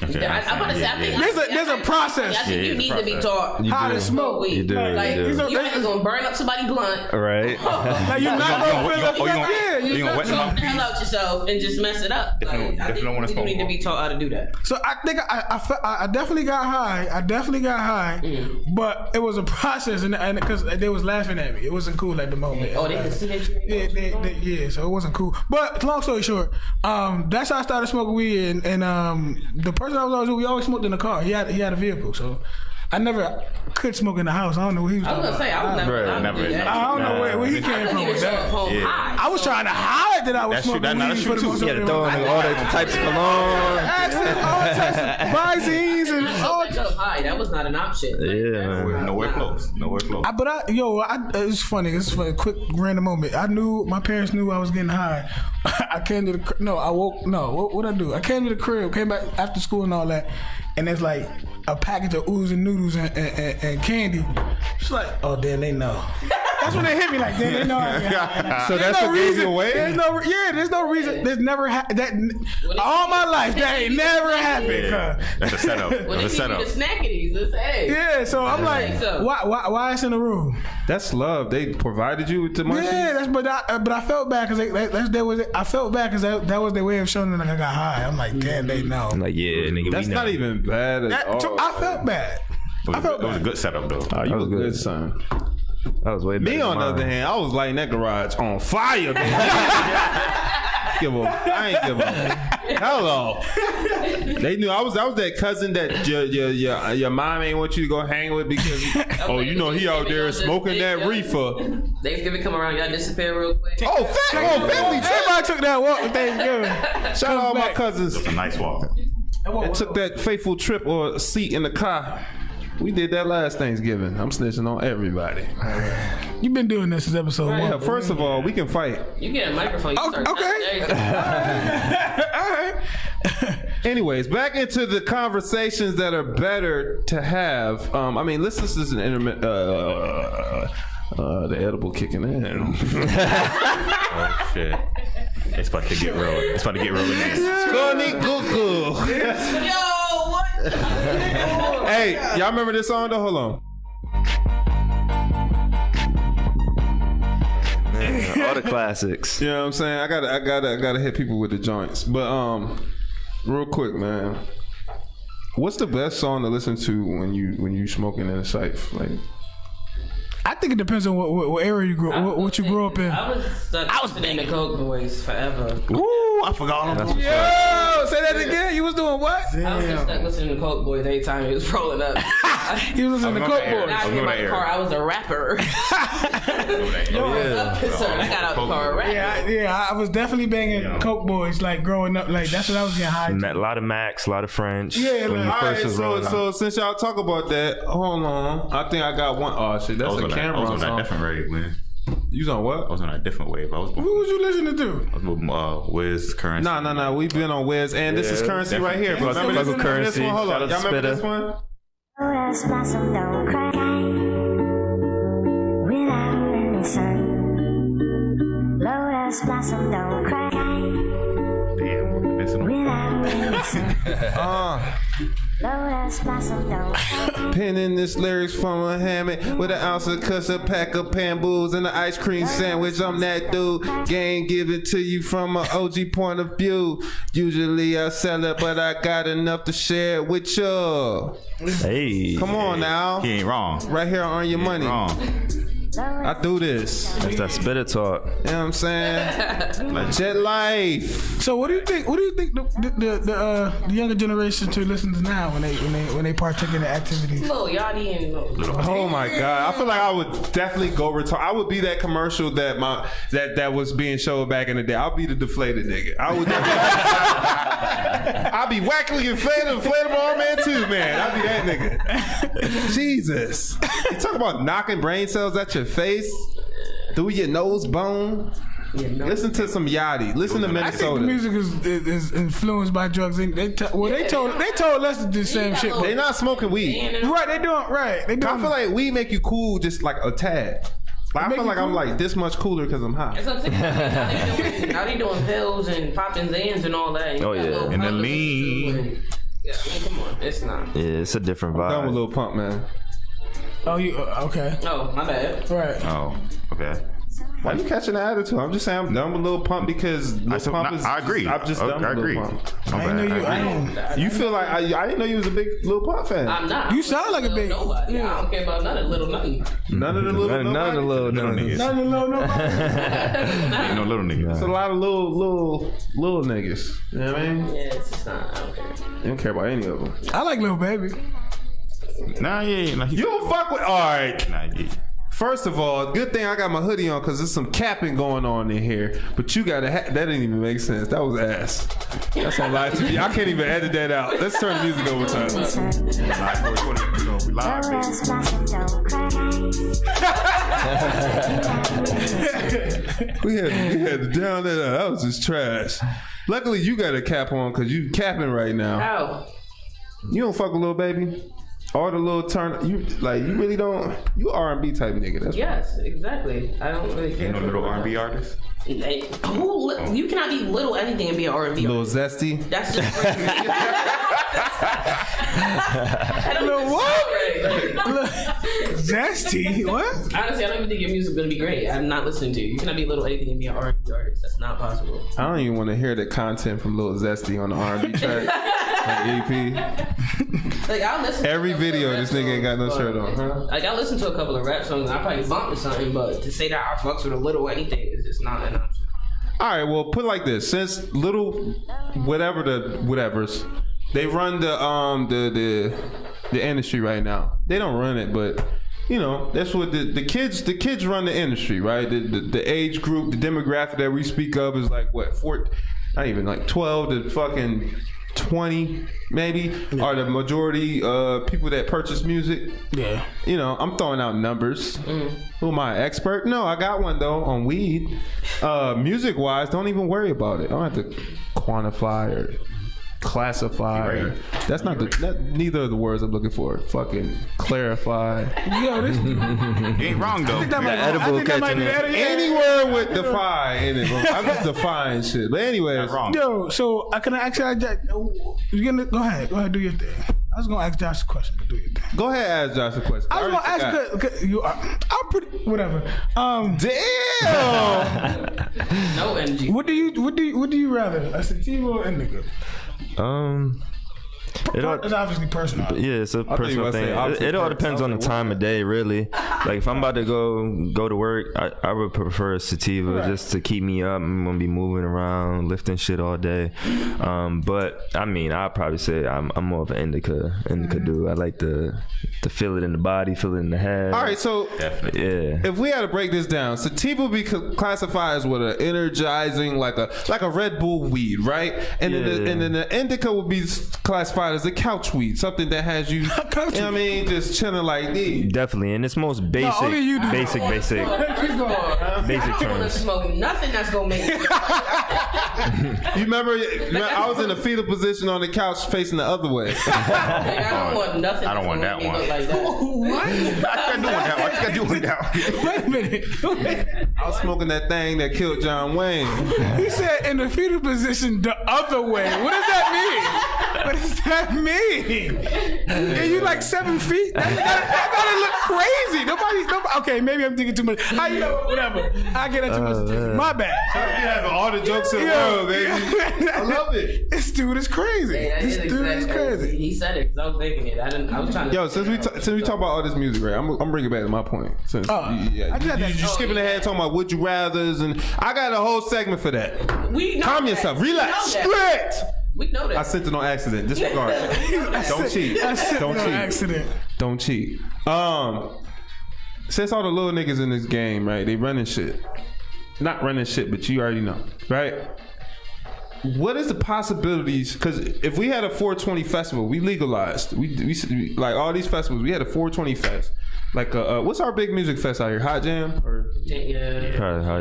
Okay, I'm about to say, I think There's a process. I think you need to be taught How to smoke. weed. You do, Like, you do. you ain't gonna burn up somebody's blunt. Right. Like you're not gonna feel the effect. you gonna wet Choke them the hell out yourself and just mess it up. Like, I Definitely think don't wanna you smoke need to more. be taught how to do that. So I think I definitely got high. But it was a process, and because they was laughing at me, it wasn't cool at the moment. Oh, they can see that you Yeah, so it wasn't cool. But long story short, that's how I started smoking weed, and the person I was always with, we always smoked in the car. He had a vehicle, so I never could smoke in the house. I don't know what he was I was talking gonna say, I was never do that. I don't know where he I came couldn't from even with show up that. home high. I was trying to hide that I was That's true. smoking That's weed true, for the too. most You of gotta it. throw in all the types of cologne. All types of Visines and all Show up high. That was not an option. Yeah. Nowhere close. It's funny. It's a quick random moment. My parents knew I was getting high. I came to what I do? I came to the crib, came back after school and all that, and there's like a package of oozing noodles and candy. She's like, oh damn, they know. That's when they hit me like, damn, they know. I get high. So that's what gave you away? There's no reason. There's never that all my life that ain't never happened. That's a setup. When That's a they give you setup. the snackities, it's hey. Yeah, so I'm like, why it's in the room? That's love. They provided you with the money. Yeah, but I felt bad because I felt bad because that was their way of showing that I got high. I'm like, damn, they know. I'm like, yeah, nigga. That's we know. not even bad at all. I felt bad. It was a good setup though. Oh, you was a good good. son. That was way better. Me, on the other hand, I was lighting that garage on fire, man. I ain't give up. Hello. They knew I was that cousin that your mom ain't want you to go hang with because he out there smoking that reefer. Thanksgiving come around, y'all disappear real quick. Family. Everybody took that walk with Thanksgiving. Shout out all my cousins. It's a nice walk. That took that fateful trip or seat in the car. We did that last Thanksgiving. I'm snitching on everybody. You've been doing this since episode 1. Yeah, first of all, we can fight. You get a microphone. You start Okay. All right. Anyways, back into the conversations that are better to have. This is an intermittent. The edible kicking in. Oh shit. It's about to get real. It's about to get real in there. Go. Yo, what? Hey, y'all remember this song though? Hold on. Man, all the classics. You know what I'm saying? I gotta hit people with the joints. But real quick, man. What's the best song to listen to when you smoking in a safe? Like, I think it depends on what area you grew up in. I was stuck in the Coke Boys forever. Ooh, I forgot all about Yo, say that again. You was doing what? I was just stuck listening to Coke Boys every time it was rolling up. He was listening to Coke Boys. Now I get in my car, I was a rapper. I got out the car, rapping. Yeah, I was definitely banging Coke Boys like growing up. Like that's what I was getting high to. A lot of Max, a lot of French. Yeah, when man. you all first right, was rolling out. so since y'all talk about that, hold on. I think I got one. Oh shit, that's a camera I was on song. that different wave, man. You was on I what? was on a different wave. I was Who was you listening to? with Wiz, Currency. No. We've been on Wiz, and this is Currency right here. But Fuck remember with this Currency. one? Hold on. Shout out Y'all to remember this Spitter. one? Let's blossom, don't cry without any sun. Lotus blossom, don't cry Damn, missing them. without any sun. Lotus blossom don't crack. Penning this lyrics from a hammock with an ounce of cuss, a pack of Pamboos, and an ice cream sandwich. I'm that dude. Game given to you from an OG point of view. Usually I sell it, but I got enough to share it with you. Hey. Come on now. He ain't wrong. Right here on your money. Wrong. I do this. That's that spitter talk. You know what I'm saying? Jet life. So what do you think? What do you think the younger generation to listen to now when they partake in the activities? Lil Yachty and Oh my God! I feel like I would definitely go retard. I would be that commercial that was being showed back in the day. I'll be the deflated nigga. I would. I'll be wackily inflatable man too, man. I'll be that nigga. Jesus, you talk about knocking brain cells at your face, through your nose bone. Listen to some Yachty. Listen to Minnesota. I think the music is influenced by drugs. They told us to do the same shit. They not smoking weed. Right, they doing right. They doing. I feel like weed make you cool just like a tad. Like, I feel like I'm like this much cooler because I'm high. That's what I'm saying. Now they doing pills and popping Zans and all that. Oh yeah, And the lean. Yeah, I mean, come on, it's not. yeah, it's a different vibe. Done with Lil Pump, man. Oh, you okay? Oh, my bad. Right. Oh, okay. Why you catching the attitude? I'm just saying I'm done with Lil Pump because Lil Pump is. I agree. I'm just done I with agree. Lil Pump. I didn't know you. I didn't. You feel like I didn't know you was a big Lil Pump fan. I'm not. You sound like a big. Nobody. I don't care about none of little nothing. None of the little. None of the little niggas. No. Ain't no little niggas. It's a lot of little niggas. You know what I mean? Yeah, it's just not. I don't care. They don't care about any of them. I like Lil Baby. Nah, yeah. Nah, You don't fuck with. All right. Nah, yeah. First of all, good thing I got my hoodie on because there's some capping going on in here. But you got that didn't even make sense. That was ass. That's on live TV. I can't even edit that out. Let's turn the music over time. We live, baby. Lotus blossom don't crack. We had to down that out. That was just trash. Luckily, you got a cap on because you capping right now. How? You don't fuck with Lil Baby? All the little turn, you really don't. You R&B type nigga. That's Yes, exactly. I don't really care. Ain't no little R&B artist. You cannot be little anything and be an R&B. Little zesty. That's just crazy. Lil what? Zesty? What? Honestly, I don't even think your music's gonna be great. I'm not listening to you. You cannot be little anything and be an R&B artist. That's not possible. I don't even want to hear the content from Lil Zesty on the R&B track. Like EP. Like I listen. Every video, this nigga ain't got no shirt on. Huh? Like I listen to a couple of rap songs. I probably bump to something, but to say that I fucks with a little anything is just not an option. All right, well, put it like this: since little whatevers, they run the industry right now. They don't run it, but you know that's what the kids run the industry, right? The age group, the demographic that we speak of is like what 14, not even like 12 to fucking 20 maybe are the majority people that purchase music. Yeah. You know, I'm throwing out numbers. Who am I, expert? No, I got one though on weed. Music wise, don't even worry about it. I don't have to quantify or classify. That's not neither of the words I'm looking for. Fucking clarify. Yo, this. You ain't wrong though. Any word with defy in it. I'm just defying shit. But anyways, wrong. Yo, so I can actually. You gonna go ahead, do your thing. I was gonna ask Josh a question, but do your thing. go ahead, ask Josh a question. I was gonna ask cause you are. I'm pretty whatever. Damn. No energy. What do you rather, a sativa or indica? It's obviously personal. Yeah, it's a personal thing. It all depends on the time of day, really. Like if I'm about to go to work, I would prefer a sativa just to keep me up. I'm gonna be moving around, lifting shit all day. But I mean, I'd probably say I'm more of an indica dude. I like to feel it in the body, feel it in the head. All right, so if we had to break this down, sativa would be classified as what, an energizing, like a Red Bull weed, right? And then the indica would be classified as a couch weed, something that has you, you know what I mean, just chilling like these. Definitely, and it's most basic, basic Basic terms. I don't want to smoke nothing that's gonna make me. You remember I was in a fetal position on the couch facing the other way. I don't want nothing. I don't want that one. Like that. What? I can't do that. What you gotta do with that? Wait a minute. I was smoking that thing that killed John Wayne. He said in the fetal position the other way. What does that mean? What does that mean? Yeah, you like 7 feet? That gotta look crazy. Nobody. Okay, maybe I'm thinking too much. Whatever. I get that too much. My bad. You have all the jokes in the world, baby. I love it. This dude is crazy. Hey, This dude is crazy. He said it because I was thinking it. I was trying to. Yo, since we talk about all this music, right? I'm bringing it back to my point. Since you skipping ahead talking about would you rather's, and I got a whole segment for that. Calm yourself. Relax. Strict. We know that. I sent it on accident. Disregard. Don't cheat. Don't cheat. Accident. Don't cheat. Since all the little niggas in this game, right? They running shit. Not running shit, but you already know, right? What is the possibilities? Because if we had a 420 festival, we legalized. We like all these festivals. We had a 420 fest. Like what's our big music fest out here? Hot Jam or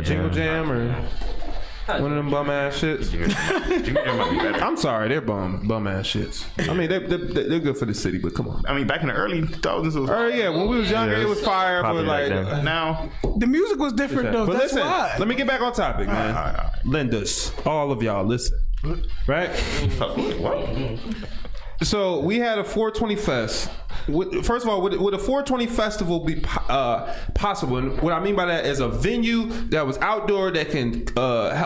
Jingle Jam or one of them bum ass shits. I'm sorry, they're bum ass shits. I mean, they're good for the city, but come on. I mean, back in the early 2000s, it was yeah, when we was younger, it was fire. But like now, the music was different though. But That's listen, why. let me get back on topic, man. All right. Lindas, all of y'all, listen, right? So we had a 420 fest. First of all, would a 420 festival be possible? And what I mean by that is a venue that was outdoor that can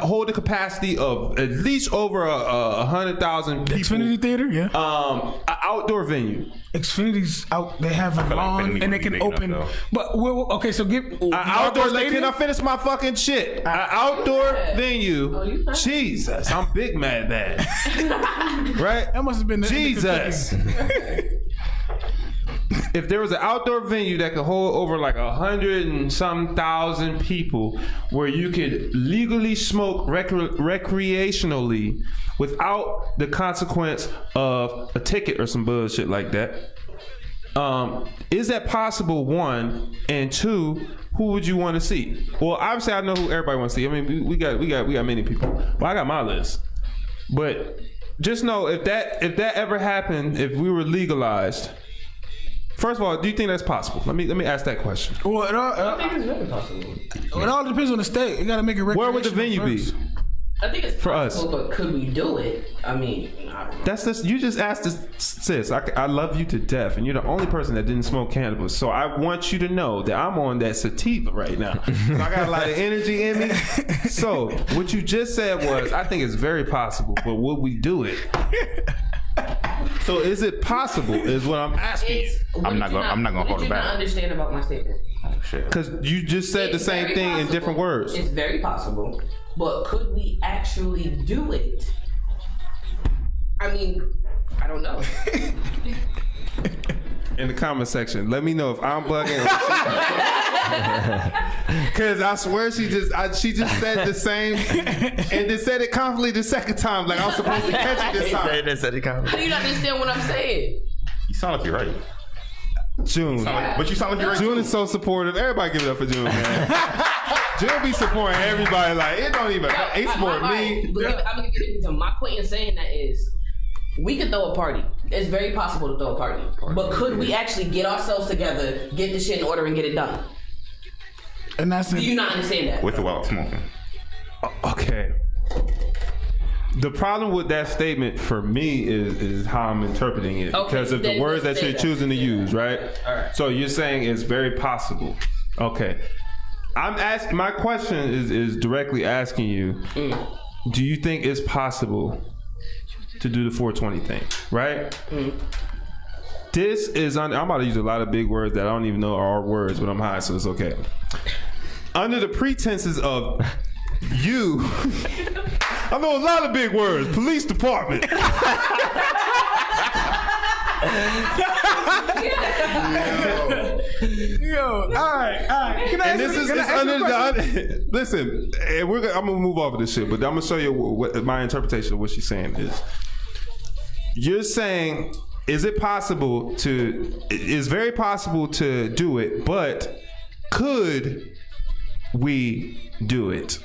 hold a capacity of at least over 100,000 people. Xfinity Theater, yeah. An outdoor venue. Xfinity's out. They have a lawn and they can open. But okay, so give outdoor. Can I finish my fucking shit? An outdoor venue. Jesus, I'm big mad. Right? That must have been Jesus. If there was an outdoor venue that could hold over like 100 and some thousand people, where you could legally smoke recreationally without the consequence of a ticket or some bullshit like that, is that possible? One, and two, who would you want to see? Well, obviously I know who everybody wants to see. I mean, we got many people. Well, I got my list, but just know if that ever happened, if we were legalized. First of all, do you think that's possible? Let me ask that question. Well, I think it's very possible. It all depends on the state. You got to make it. Where would the venue first. be? I think it's for possible, us. But could we do it? I mean, I don't know. That's this. You just asked this, sis. I love you to death, and you're the only person that didn't smoke cannabis. So I want you to know that I'm on that sativa right now. So I got a lot of energy in me. So what you just said was, I think it's very possible, but would we do it? So is it possible? Is what I'm asking you. I'm not gonna hold it back. What did you not understand about my statement? Because you just said the same thing in different words. It's very possible, but could we actually do it? I mean, I don't know. In the comment section, let me know if I'm bugging. Because I swear she just said the same and then said it confidently the second time, like I was supposed to catch it this time. How do you not understand what I'm saying? You sound like you're right. June. But you sound like you're right. June is so supportive. Everybody give it up for June, man. June be supporting everybody. Like it don't even. Ain't support me. I'm gonna give it to my point in saying that is, we could throw a party. It's very possible to throw a party. But could we actually get ourselves together, get the shit in order, and get it done? And that's Do you not understand that? With or without smoking. Okay. The problem with that statement for me is how I'm interpreting it, because of the words that you're choosing to use, right? All right. So you're saying it's very possible. Okay. I'm asking. My question is directly asking you: do you think it's possible to do the 420 thing, right? This is I'm about to use a lot of big words that I don't even know are words, but I'm high, so it's okay. Under the pretenses of you, I know a lot of big words. Police department. Yo, all right. Can I And this is under the listen. I'm gonna move off of this shit, but I'm gonna show you what my interpretation of what she's saying is. You're saying, is it possible to? It's very possible to do it, but could we do it?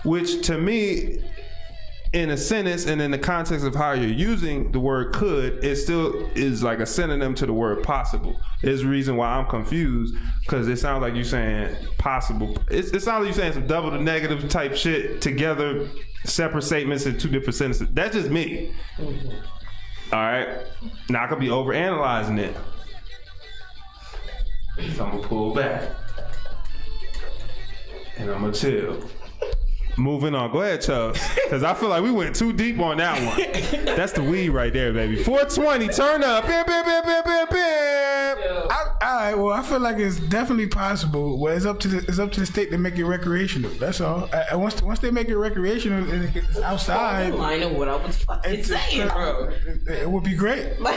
Which to me, in a sentence and in the context of how you're using the word could, it still is like a synonym to the word possible. There's a reason why I'm confused, because it sounds like you're saying possible. It sounds like you're saying some double the negative type shit together, separate statements in two different sentences. That's just me. All right. Now I could be overanalyzing it. So I'm gonna pull back. And I'm gonna chill. Moving on. Go ahead, Chubbs. Because I feel like we went too deep on that one. That's the weed right there, baby. 420, turn up. Bam, bam, bam, bam, bam, bam. All right. Well, I feel like it's definitely possible. Well, it's up to the state to make it recreational. That's all. Once they make it recreational and it's outside, I know what I was fucking saying, bro. It would be great. What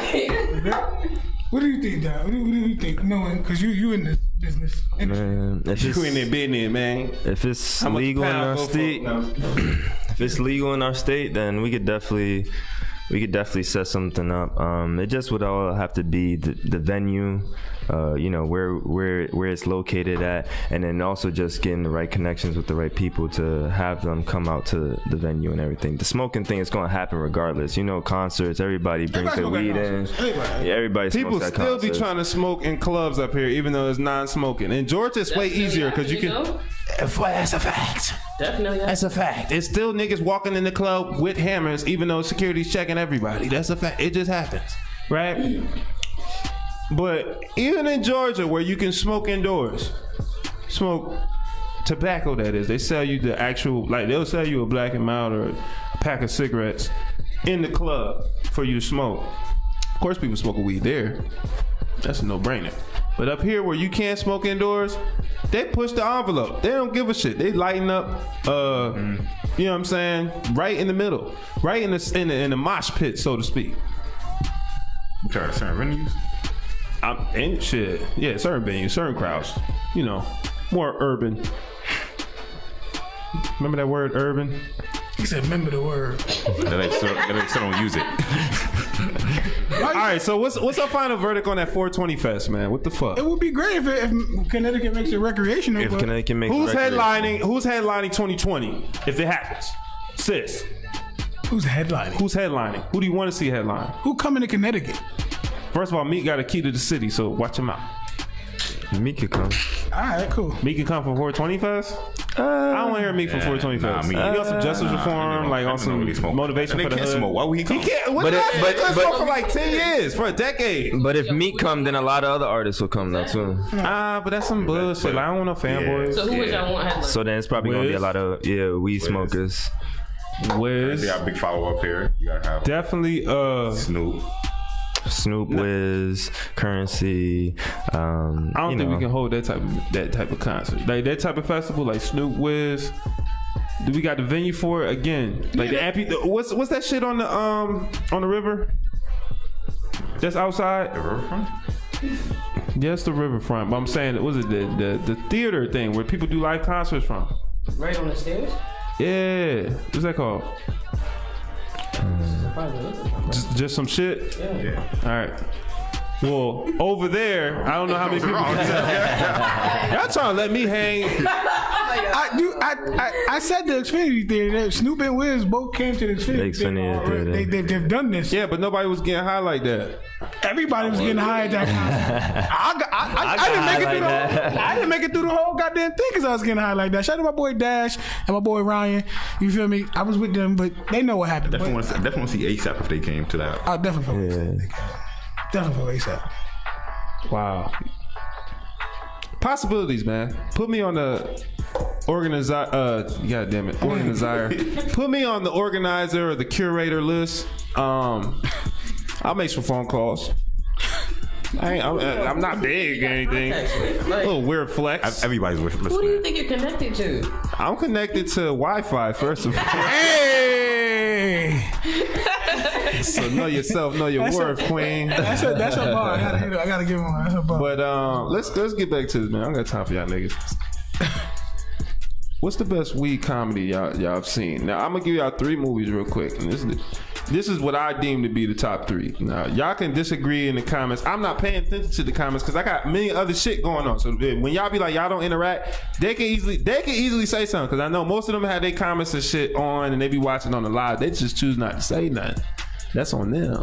do you think, Don? What do you think? Knowing, because you in this business. Man, if You in that business, man. If it's How much legal in pound our go for? state, No. if it's legal in our state, then we could definitely set something up. It just would all have to be the venue, where it's located at, and then also just getting the right connections with the right people to have them come out to the venue and everything. The smoking thing is going to happen regardless. Concerts, everybody brings their weed in. Yeah, everybody People smokes at still be concerts. trying to smoke in clubs up here, even though it's non-smoking. In Georgia, it's way easier because you can. That's a fact. Definitely. That's a fact. It's still niggas walking in the club with hammers, even though security's checking everybody. That's a fact. It just happens, right? But even in Georgia, where you can smoke indoors, smoke tobacco, that is, they sell you the actual, like they'll sell you a Black and Mild or a pack of cigarettes in the club for you to smoke. Of course, people smoke weed there. That's a no-brainer. But up here, where you can't smoke indoors, they push the envelope. They don't give a shit. They lighten up. You know what I'm saying? Right in the middle, right in the mosh pit, so to speak. You try to certain venues? And shit. Yeah, certain venues, certain crowds. More urban. Remember that word, urban? He said, "Remember the word." They still don't use it. All right, so what's our final verdict on that 420 Fest, man? What the fuck? It would be great if Connecticut makes it recreational. If but Connecticut makes Who's it headlining 2020 if it happens? Sis. who's headlining? Who's headlining? Who do you want to see headline? Who coming to Connecticut? First of all, Meek got a key to the city, so watch him out. Meek could come. All right, cool. Meek can come for 420 Fest? I don't want to hear Meek for 420 Fest. Meek. He on some justice reform, like on some motivation They for the can't hood. smoke. Why would he come? He can't. But for like 10 years, for a decade. But if Meek come, then a lot of other artists will come now too. But that's some bullshit. Like, I don't want no fanboys. So who would y'all want headline? So then it's probably gonna be a lot of weed smokers. Wiz. They got a big follow up here. You gotta have Definitely Snoop, Wiz, Currency. I don't think we can hold that type of concert, like that type of festival, like Snoop, Wiz. Do we got the venue for it again? Like what's that shit on the river? That's outside. the riverfront. Yes, the riverfront. But I'm saying, was it the theater thing where people do live concerts from? Right on the stairs? Yeah. What's that called? Just some shit. Yeah. All right. Well, over there, I don't know how many people. Y'all trying to let me hang? I said the Xfinity Theater. Snoop and Wiz both came to the Xfinity Theater. They've done this. Yeah, but nobody was getting high like that. Everybody was getting high at that concert. I didn't make it through the whole goddamn thing because I was getting high like that. Shout out to my boy Dash and my boy Ryan. You feel me? I was with them, but they know what happened. Definitely want to see ASAP if they came to that. I'll definitely go ASAP. Definitely go ASAP. Wow. Possibilities, man. Put me on the organizer. God damn it, organizer. Put me on the organizer or the curator list. I'll make some phone calls. I'm not big or anything. A little weird flex. Everybody's listening. Who do you think you're connected to? I'm connected to Wi-Fi, first of all. Hey! So know yourself, know your worth, queen. That's a bar. I gotta give him one. That's a bar. But let's get back to this, man. I don't got time for y'all niggas. What's the best weed comedy y'all have seen? Now I'm gonna give y'all 3 movies real quick, and this is what I deem to be the top 3. Now y'all can disagree in the comments. I'm not paying attention to the comments because I got many other shit going on. So when y'all be like y'all don't interact, they can easily say something because I know most of them have their comments and shit on, and they be watching on the live. They just choose not to say nothing. That's on them.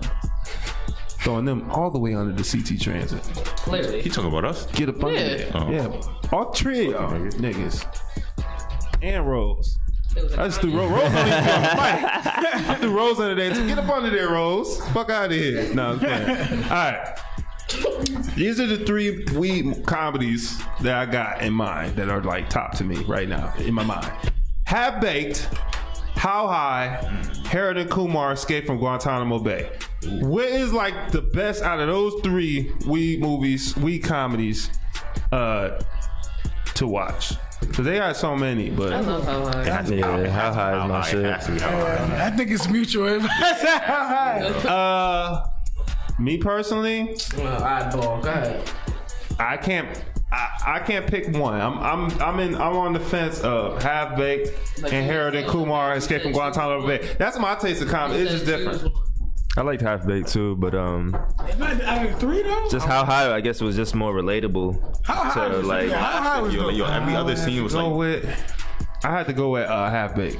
Throwing them all the way under the CT Transit. Clearly. He talking about us? Get up under there. Oh. Yeah. All 3 of y'all niggas. And Rose. I just threw Rose on the mic. I threw Rose under there. Get up under there, Rose. Fuck out of here. No, I'm playing. All right. These are the 3 weed comedies that I got in mind that are like top to me right now in my mind. Half Baked, How High, Harold and Kumar Escape from Guantanamo Bay. What is like the best out of those 3 weed movies, weed comedies to watch? Because they got so many, but I love How High. How High is my shit. I think it's mutual. Me personally, Oddball. Go ahead. I can't pick one. I'm on the fence of Half Baked and Harold and Kumar Escape from Guantanamo Bay. That's my taste of comedy. It's just different. I liked Half Baked too, but Three though. just How High, I guess, was just more relatable. How high to was like. How high was Yo, every other scene was like. I had to go with Half Baked.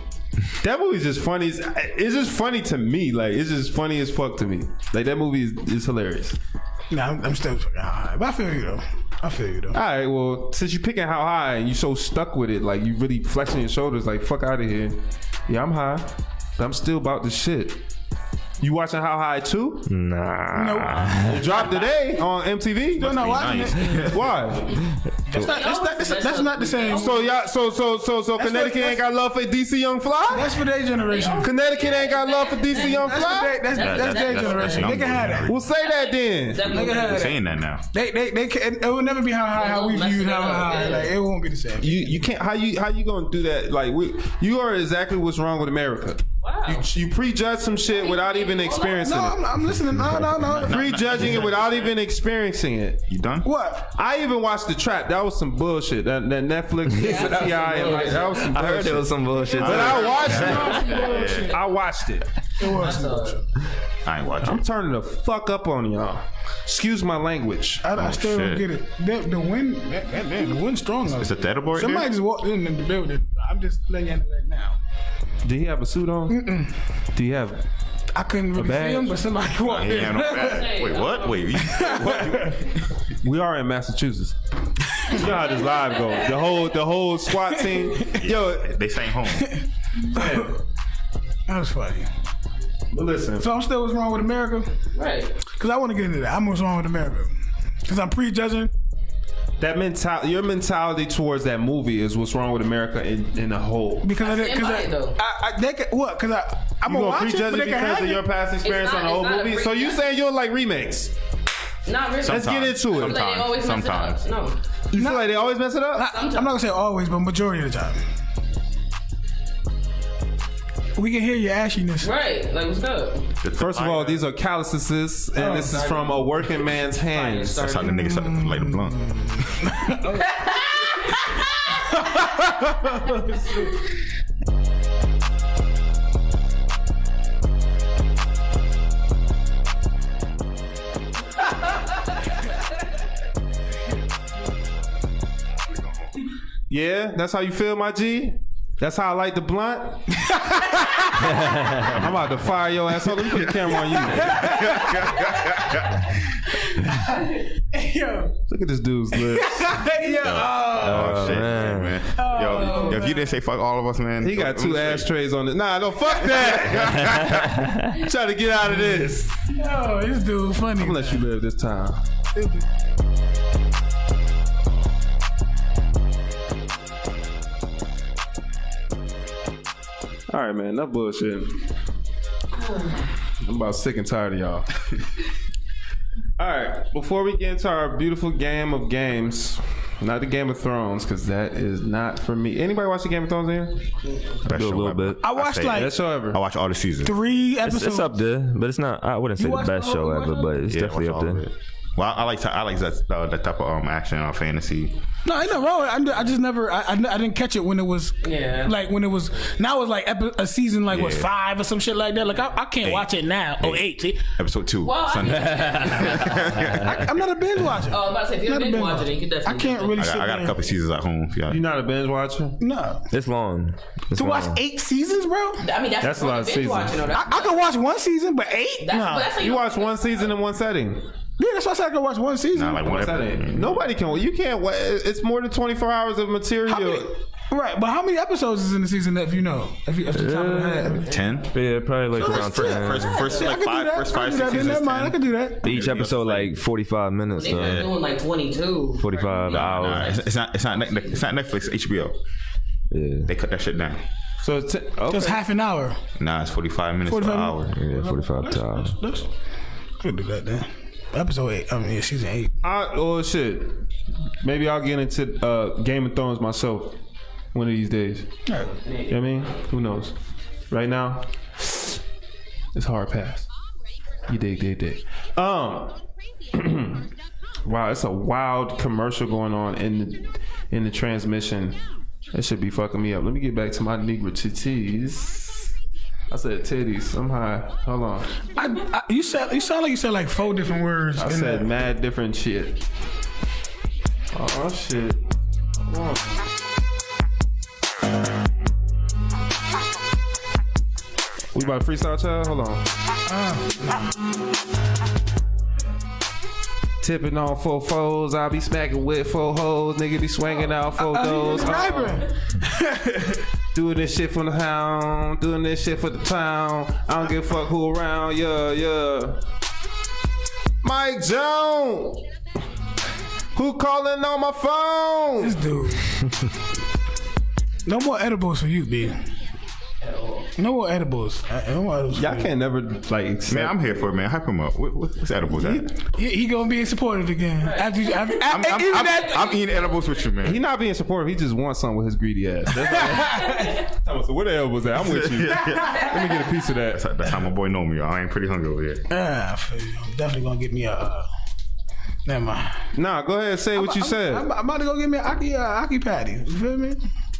That movie's just funny. It's just funny to me. Like, it's just funny as fuck to me. Like, that movie is hilarious. Nah, I'm still fucking high. But I feel you though. All right, well, since you're picking How High and you so stuck with it, like you really flexing your shoulders, like fuck out of here. Yeah, I'm high, but I'm still about the shit. You watching How High too? Nah. Nope. It dropped today on MTV. Still not watching it. Why? That's not the same. So y'all, so Connecticut ain't got love for DC Young Fly? That's for their generation. Connecticut ain't got love for DC Young Fly? That's their generation. They can have that. Well, say that then. They can have that. Saying that now. They can. It will never be how we viewed How High. Like it won't be the same. You can't. How you gonna do that? Like you are exactly what's wrong with America. Wow. You prejudge some shit without even experiencing it. I'm listening. No. Prejudging it without even experiencing it. You done? What? I even watched The Trap. That was some bullshit. That Netflix, T.I. and like that was some bullshit. I heard it was some bullshit. But I watched it. It was some bullshit. I ain't watching. I'm turning the fuck up on y'all. Excuse my language. I still don't get it. The wind, the wind's strong. It's a theater board. Somebody just walked in the building. I'm just letting you know that now. Did he have a suit on? Mm-mm. Do you have? I couldn't really see him, but somebody walked in. Wait, what? Wait, what? We are in Massachusetts. You know how this live go. The whole SWAT team. Yo, they staying home. That was funny. But listen. So I'm still what's wrong with America? Right. Because I want to get into that. I'm what's wrong with America. Because I'm prejudging. That mentality, your mentality towards that movie is what's wrong with America in a whole. Because I'm gonna watch it, but they because of your past experience on the whole movie. So you saying you don't like remakes? Not really. Let's get into it. Sometimes. No. You feel like they always mess it up? I'm not gonna say always, but majority of the time. We can hear your ashiness. Right. Like, what's up? First of all, these are calluses, and this is from a working man's hands. That's how the niggas light a blunt. Yeah, that's how you feel, my G? That's how I like the blunt? I'm about to fire your ass. Hold on, let me put the camera on you. Yo. Look at this dude's lips. Oh, shit, man. Yo, if you didn't say fuck all of us, man. He got 2 ashtrays on it. Nah, no, fuck that. I'm trying to get out of this. Yo, this dude funny. I'm gonna let you live this time. All right, man, enough bullshit. I'm about sick and tired of y'all. All right, before we get into our beautiful game of games, not the Game of Thrones, because that is not for me. Anybody watch the Game of Thrones here? Best show a little ever. bit. I watched Best show ever. I watch all the seasons. 3 episodes. It's up there, but it's not. I wouldn't say the watched best the whole- show ever, but it's definitely up there. Well, I like that type of action or fantasy. No, ain't nothing wrong with it. I just never. I didn't catch it when it was. Yeah. Like when it was. Now it's like a season like what 5 or some shit like that. Like I can't watch it now. Oh, 8. See? Episode 2. Well, Sunday. I'm not a binge watcher. Oh, I was about to say, if you're a Not a binge binge watcher, then you can definitely. I can't really. I got a couple seasons at home. Yeah. You not a binge watcher? No. It's long. It's To long. watch 8 seasons, bro. I mean, that's a lot of binge seasons. watching, though. I can watch 1 season, but 8. That's how You watch 1 season in 1 setting. Yeah, that's why I said I can watch 1 season. Not like one What's that episode. in? Nobody can. You can't. It's more than 24 hours of material. Right, but how many episodes is in the season if you know? If you top of the head. 10. Yeah, probably like around 10. First like first 5 seasons. Never mind, I can do that. Each episode like 45 minutes. They were doing like 22. 45 hours. Nah, it's not Netflix, it's HBO. Yeah. They cut that shit down. So it's Just half an hour. Nah, it's 45 minutes 45 per hour. Yeah, 45 hours. Could do that then. Episode 8. I mean, season 8. Oh shit. Maybe I'll get into Game of Thrones myself one of these days. Right. You know what I mean? Who knows? Right now, it's hard pass. You dig. Wow, it's a wild commercial going on in the transmission. That should be fucking me up. Let me get back to my Negro titties. I said titties. I'm high. Hold on. You sound like you said like 4 different words. I said mad different shit. Oh shit. Hold on. We about to freestyle, child? Hold on. Tipping on 4 foes, I be smacking with 4 hoes. Nigga be swinging out 4 goals. Doing this shit for the hound, doing this shit for the town. I don't give a fuck who around, yeah. Mike Jones, who calling on my phone? This dude. No more edibles for you, B. No more edibles. Y'all can't never like. Man, I'm here for it, man. Hype him up. What's edibles at? He gonna be supportive again. I'm eating edibles with you, man. He not being supportive. He just wants something with his greedy ass. So where the hell was that? I'm with you. Let me get a piece of that. That's how my boy know me. I ain't pretty hungry over here. I'm definitely gonna get me a. Never mind. Nah, go ahead and say what you said. I'm about to go get me an Aki patty. You feel me?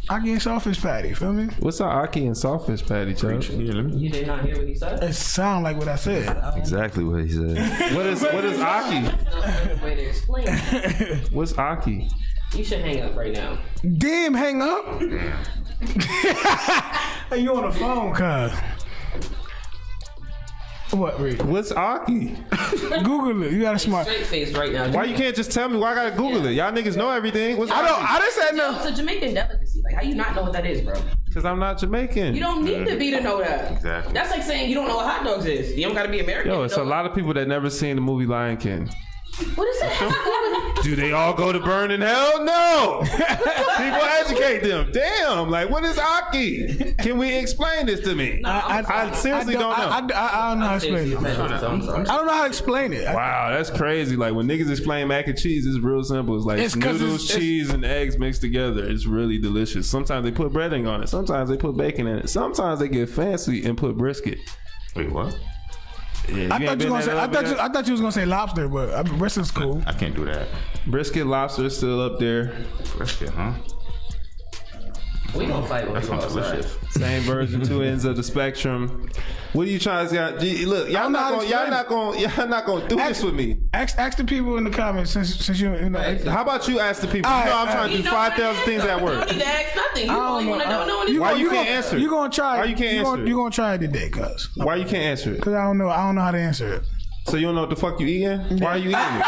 Aki and sawfish patty. Feel me? What's our Aki and sawfish patty, Chuck? You did not hear what he said? It sound like what I said. Exactly what he said. What is Aki? Way to explain it. What's Aki? You should hang up right now. Damn, hang up. Hey, you on the phone, cuz. What, Rick? What's Aki? Google it. You got a smart. Straight face right now. Why you can't just tell me? Why I gotta Google it? Y'all niggas know everything. What's I didn't say No, no. it's a Jamaican delicacy. Like, how you not know what that is, bro? Because I'm not Jamaican. You don't need to be to know that. Exactly. That's like saying you don't know what hot dogs is. You don't got to be American. Yo, it's a lot of people that never seen the movie Lion King. What is that? Do they all go to burn in hell? No. People educate them. Damn. Like, what is Aki? Can we explain this to me? I seriously don't know. I don't know how to explain it. I don't know how to explain it. Wow, that's crazy. Like, when niggas explain mac and cheese, it's real simple. It's like noodles, cheese, and eggs mixed together. It's really delicious. Sometimes they put breading on it. Sometimes they put bacon in it. Sometimes they get fancy and put brisket. Wait, what? Yeah, I thought you was gonna say lobster, but brisket is cool. I can't do that. Brisket, lobster is still up there. Brisket, huh? We don't fight with That sounds delicious. Same version, 2 ends of the spectrum. What are you trying to say? Look, y'all not gonna do this with me. Ask the people in the comments since you know. How about you ask the people? You know I'm trying to do 5,000 things at work. You don't need to ask nothing. You only want to know. Why you can't answer? You gonna try? Why you can't answer? You gonna try it today, cuz? Why you can't answer it? Cause I don't know how to answer it. So you don't know what the fuck you eating? Why are you eating it?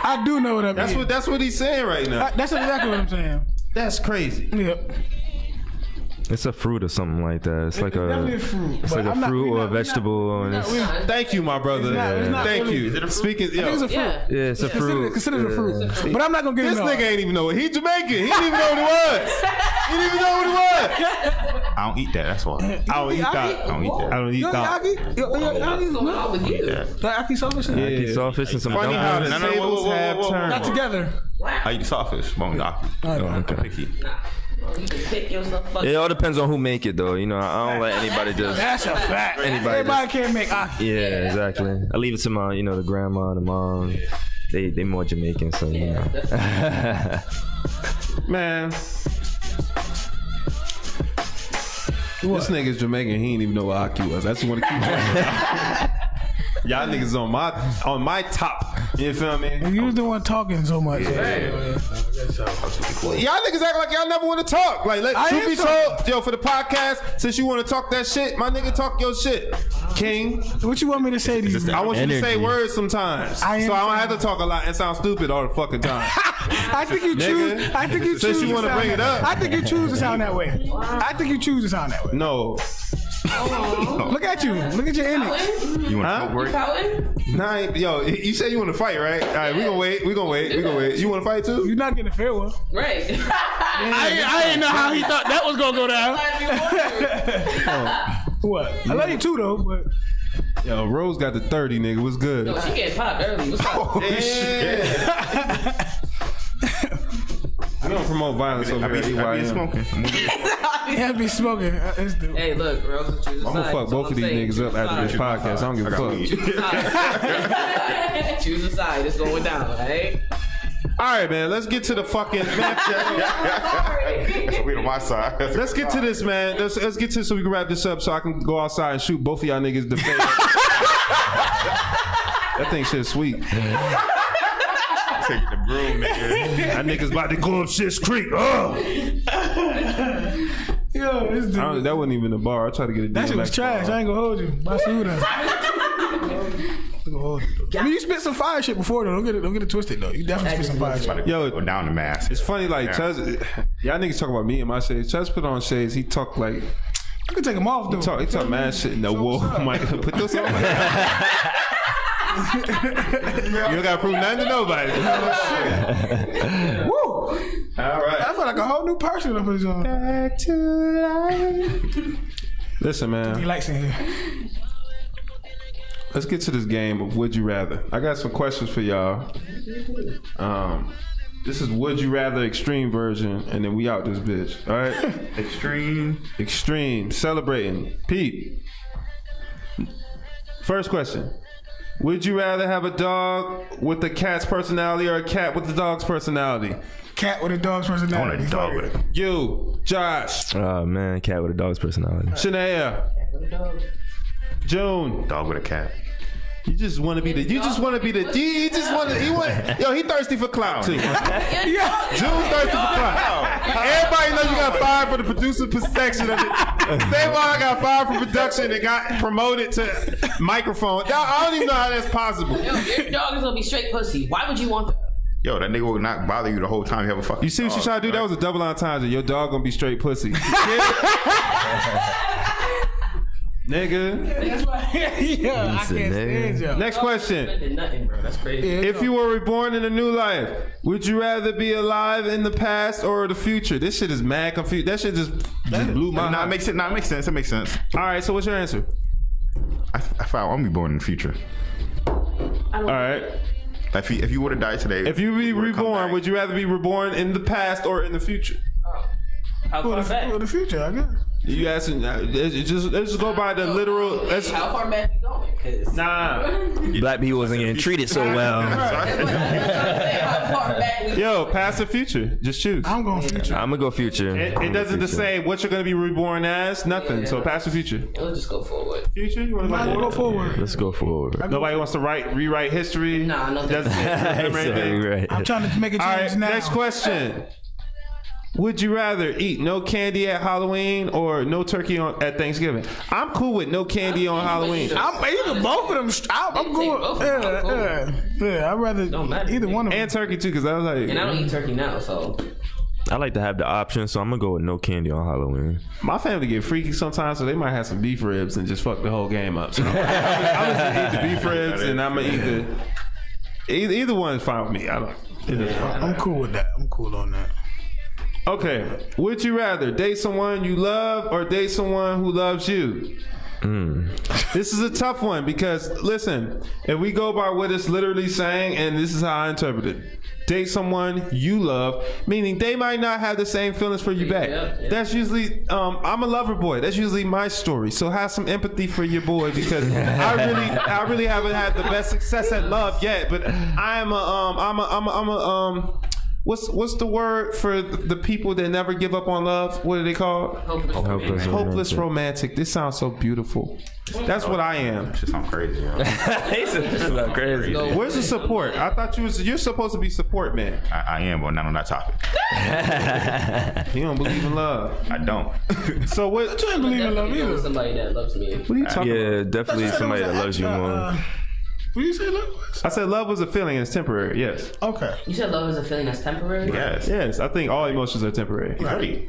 I do know what I'm eating. That's what he's saying right now. That's exactly what I'm saying. That's crazy. Yep. It's a fruit or something like that. It's like definitely a fruit. It's But like a fruit or a vegetable. And it's, Thank you, my brother. It's not Thank really- you. Speaking, yo, It's a fruit. Yeah. yeah, it's a fruit. Consider it a fruit. But I'm not gonna get this it. nigga ain't even know it. He Jamaican. He didn't even know what it was. He didn't even know what it was. I don't eat that. That's why. I don't eat that. I don't eat that. I don't eat Yo, that. Aki? Yo, What's going on with you? Aki sawfish? Yeah. Aki sawfish and some Funny how the dumplings. tables have Not turned. together. I eat sawfish. Bone Aki. Okay. Picky. You can pick yourself up. It all depends on who make it, though. You know, I don't let anybody just. That's a fact. Anybody Everybody can't make Aki. Yeah, exactly. I leave it to my, the grandma, the mom. They more Jamaican, so you know. Man. This nigga's Jamaican. He ain't even know what Aki was. I just want to keep y'all niggas on my top. You feel me? You was the one talking so much. Yeah. Y'all niggas act like y'all never want to talk. Like, truth be told, yo, for the podcast, since you want to talk that shit, my nigga, talk your shit. King. What you want me to say to you? I want you to say words sometimes. So I don't have to talk a lot and sound stupid all the fucking time. I think you choose. I think you choose. Since you want to bring it up. I think you choose to sound that way. I think you choose to sound that way. No. Look at you. Look at your image. You want to work? Nah, yo, you said you want to fight, right? All right, we gonna wait. You want to fight too? You're not getting a fair one. Right. I didn't know how he thought that was gonna go down. What? I love you too, though. But yo, Rose got the 30, nigga. What's good? No, she getting popped early. What's up? We don't promote violence over here. I be smoking. yeah, be smoking. Hey, look, Rose, choose a I'm gonna fuck both of these niggas up after this podcast. I don't give a fuck. Choose a side. It's going down, right? All right, man. Let's get to the fucking We on my side. Let's get to this, man. Let's get to this so we can wrap this up so I can go outside and shoot both of y'all niggas in the face. That thing shit sweet. Take the broom, nigga. That nigga's about to go up Shit's Creek. Oh. Yo, this dude. That wasn't even a bar. I tried to get it. That shit was trash. I ain't gonna hold you. My food. I mean, you spit some fire shit before though. Don't get it twisted though. You definitely spit some fire shit. Yo, go down the mask. It's funny, like Chuz, y'all niggas talk about me and my shades. Chuz put on shades. He talk like I can take them off though. He talk mad shit. No, whoa, Mike, put those on. You don't gotta prove nothing to nobody. Woo! All right. I feel like a whole new person up his on. Back to life. Listen, man. He likes it here. Let's get to this game of Would You Rather. I got some questions for y'all. This is Would You Rather extreme version, and then we out this bitch. All right? Extreme. Celebrating. Pete. First question. Would you rather have a dog with a cat's personality or a cat with the dog's personality? Cat with a dog's personality. I want a dog with it. You, Josh. Oh man, cat with a dog's personality. Shania. June. Dog with a cat. You just want to be the. You just want to be the. He just want to. Yo, he thirsty for clout too. Yeah. June thirsty for clout. Everybody knows you got fired for the producer section of it. Same why I got fired from production and got promoted to microphone. Y'all, I don't even know how that's possible. Yo, your dog is gonna be straight pussy. Why would you want that? Yo, that nigga will not bother you the whole time you have a fucking. You see what she tried to do? That was a double entendre. Your dog gonna be straight pussy. Nigga. That's why. Yeah, I can't stand you. Next question. Nothing, bro. That's crazy. If you were reborn in a new life, would you rather be alive in the past or the future? This shit is mad confused. That shit just blew my mind. It makes sense. It makes sense. All right, so what's your answer? I found I'm gonna be born in the future. All right. Like if you would have died today. If you be reborn, would you rather be reborn in the past or in the future? How far back? For the future, I guess. You asking? Let's just go by the literal. How far back you going? Cause Black people wasn't getting treated so well. Yo, past or future? Just choose. I'm going future. I'm gonna go future. It doesn't just say what you're gonna be reborn as. Nothing. So past or future? Let's just go forward. Future? You want to go forward? Let's go forward. Nobody wants to rewrite history. Nah, no. Right. I'm trying to make a change All right, now. next question. Would you rather eat no candy at Halloween or no turkey at Thanksgiving? I'm cool with no candy on Halloween. I'm either both of them. I'm going. Yeah, I'd rather either one of them. And turkey too, because I was like. And I don't eat turkey now, so. I like to have the option, so I'm gonna go with no candy on Halloween. My family get freaky sometimes, so they might have some beef ribs and just fuck the whole game up. So I'm gonna just eat the beef ribs, and I'm gonna eat either one is fine with me. I'm cool with that. I'm cool on that. Okay, would you rather date someone you love or date someone who loves you? This is a tough one because, listen, if we go by what it's literally saying, and this is how I interpret it, date someone you love, meaning they might not have the same feelings for you back. Yeah. That's usually, I'm a lover boy. That's usually my story. So have some empathy for your boy because I really haven't had the best success at love yet. But I'm a what's the word for the people that never give up on love? What are they called? Hopeless romantic. This sounds so beautiful. That's what I am. Shit sounds crazy. Sounds crazy. Where's the support? I thought you're supposed to be support man. I am, but not on that topic. You don't believe in love. I don't. So what? You ain't believe in love either. Somebody that loves me. What are you talking about? Yeah, definitely somebody that loves you more. What did you say love was? I said love was a feeling and it's temporary. Yes. Okay. You said love is a feeling that's temporary? Yes. Yes. I think all emotions are temporary. Right.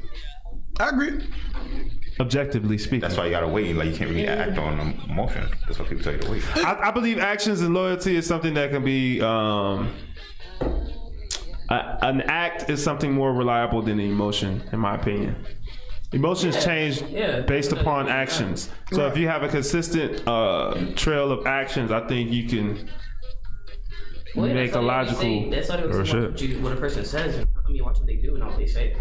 I agree. Objectively speaking. That's why you gotta wait. Like you can't really act on emotion. That's why people tell you to wait. I believe actions and loyalty is something that can be an act is something more reliable than an emotion, in my opinion. Emotions change based upon actions. So if you have a consistent trail of actions, I think you can make a logical. That's not even what a person says. I mean, watch what they do and all they say.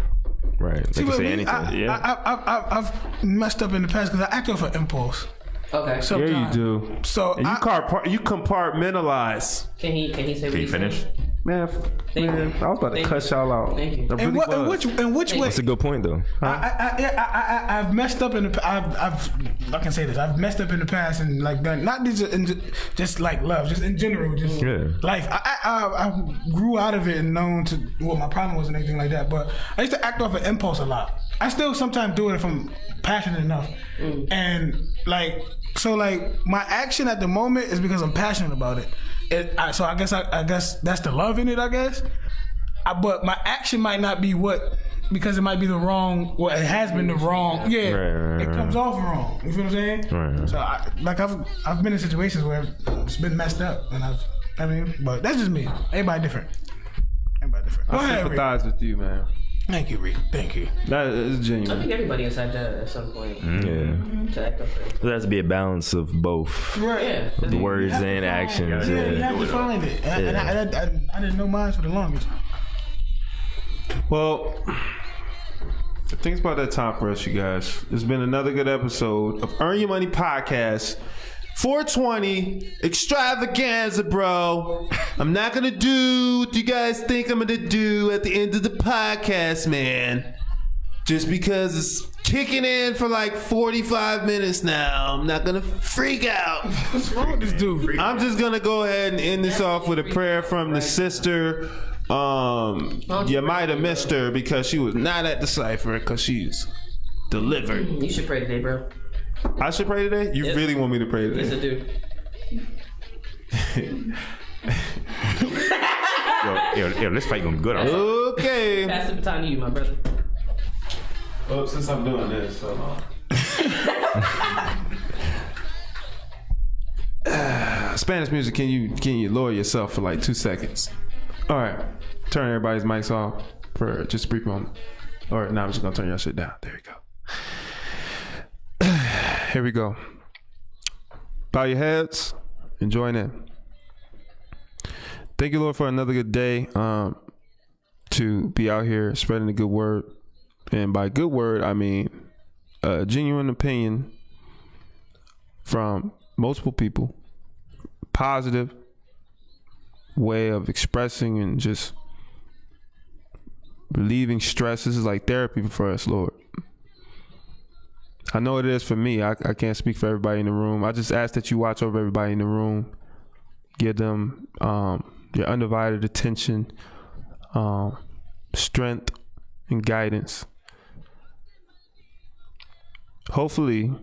Right. They can say anything. I've messed up in the past because I act off an impulse. Okay. Sometimes. Yeah, you do. So and you compartmentalize. Can he say? Can you finish? Man, I was about to cut y'all out. Thank you. In which way? That's a good point, though. I've messed up in the. I can say this. I've messed up in the past and like done not just like love, just in general, just life. I grew out of it and known to what my problem was and everything like that. But I used to act off an impulse a lot. I still sometimes do it if I'm passionate enough, and like my action at the moment is because I'm passionate about it. So I guess that's the love in it. I guess, but my action might not be because it might be the wrong. Well, it has been the wrong. Yeah, right. It comes off wrong. You feel what I'm saying? Right. So I've been in situations where it's been messed up, and but that's just me. Everybody different. Go ahead, sympathize with you, man. Thank you, Rick. Thank you. That is genuine. I think everybody inside that at some point. Yeah. To act up for it. There has to be a balance of both. Right. Yeah. The words and actions. Yeah, you have to find it. And I didn't know mine for the longest. Well, I think it's about that time for us, you guys. It's been another good episode of Earn Your Money Podcast. 420 extravaganza, bro. I'm not gonna do what you guys think I'm gonna do at the end of the podcast, man. Just because it's kicking in for like 45 minutes now. I'm not gonna freak out. What's wrong with this dude? I'm just gonna go ahead and end this off with a prayer from the sister. You might have missed her because she was not at the cipher because she's delivered. You should pray today, bro. I should pray today? You really want me to pray today? Yes, I do. yo, this fight gonna be good. Okay. Pass the baton to you, my brother. Well, since I'm doing this, so Spanish music. Can you lower yourself for like 2 seconds? All right. Turn everybody's mics off for just a brief moment. All right. Now I'm just gonna turn your shit down. There you go. Here we go. Bow your heads and join in. Thank you, Lord, for another good day to be out here spreading the good word. And by good word, I mean a genuine opinion from multiple people. Positive way of expressing and just relieving stress. This is like therapy for us, Lord. I know it is for me. I can't speak for everybody in the room. I just ask that you watch over everybody in the room. Give them your undivided attention, strength, and guidance. Hopefully,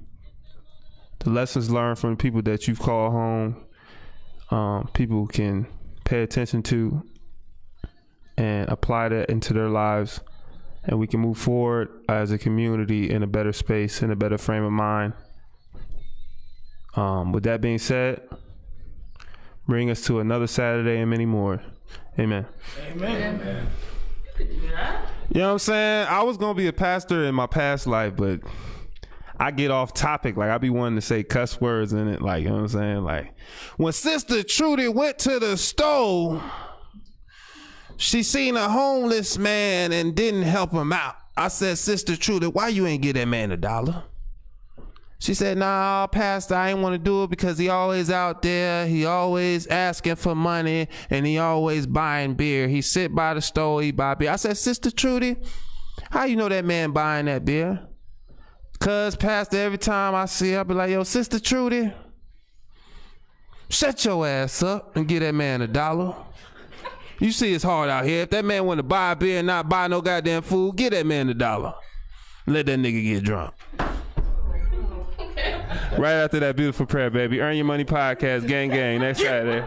the lessons learned from the people that you've called home, people can pay attention to and apply that into their lives. And we can move forward as a community in a better space, in a better frame of mind. With that being said, bring us to another Saturday and many more. Amen. Amen. You know what I'm saying? I was going to be a pastor in my past life, but I get off topic. Like, I be wanting to say cuss words in it. Like, you know what I'm saying? Like, when Sister Trudy went to the store, she seen a homeless man and didn't help him out. I said, Sister Trudy, why you ain't give that man $1? She said, nah, Pastor, I ain't want to do it because he always out there. He always asking for money and he always buying beer. He sit by the store, he buy beer. I said, Sister Trudy, how you know that man buying that beer? Cause Pastor, every time I see her, I be like, yo, Sister Trudy, shut your ass up and give that man $1. You see it's hard out here. If that man want to buy a beer and not buy no goddamn food, give that man $1. Let that nigga get drunk. Right after that beautiful prayer, baby. Earn Your Money Podcast, gang, gang, next Saturday.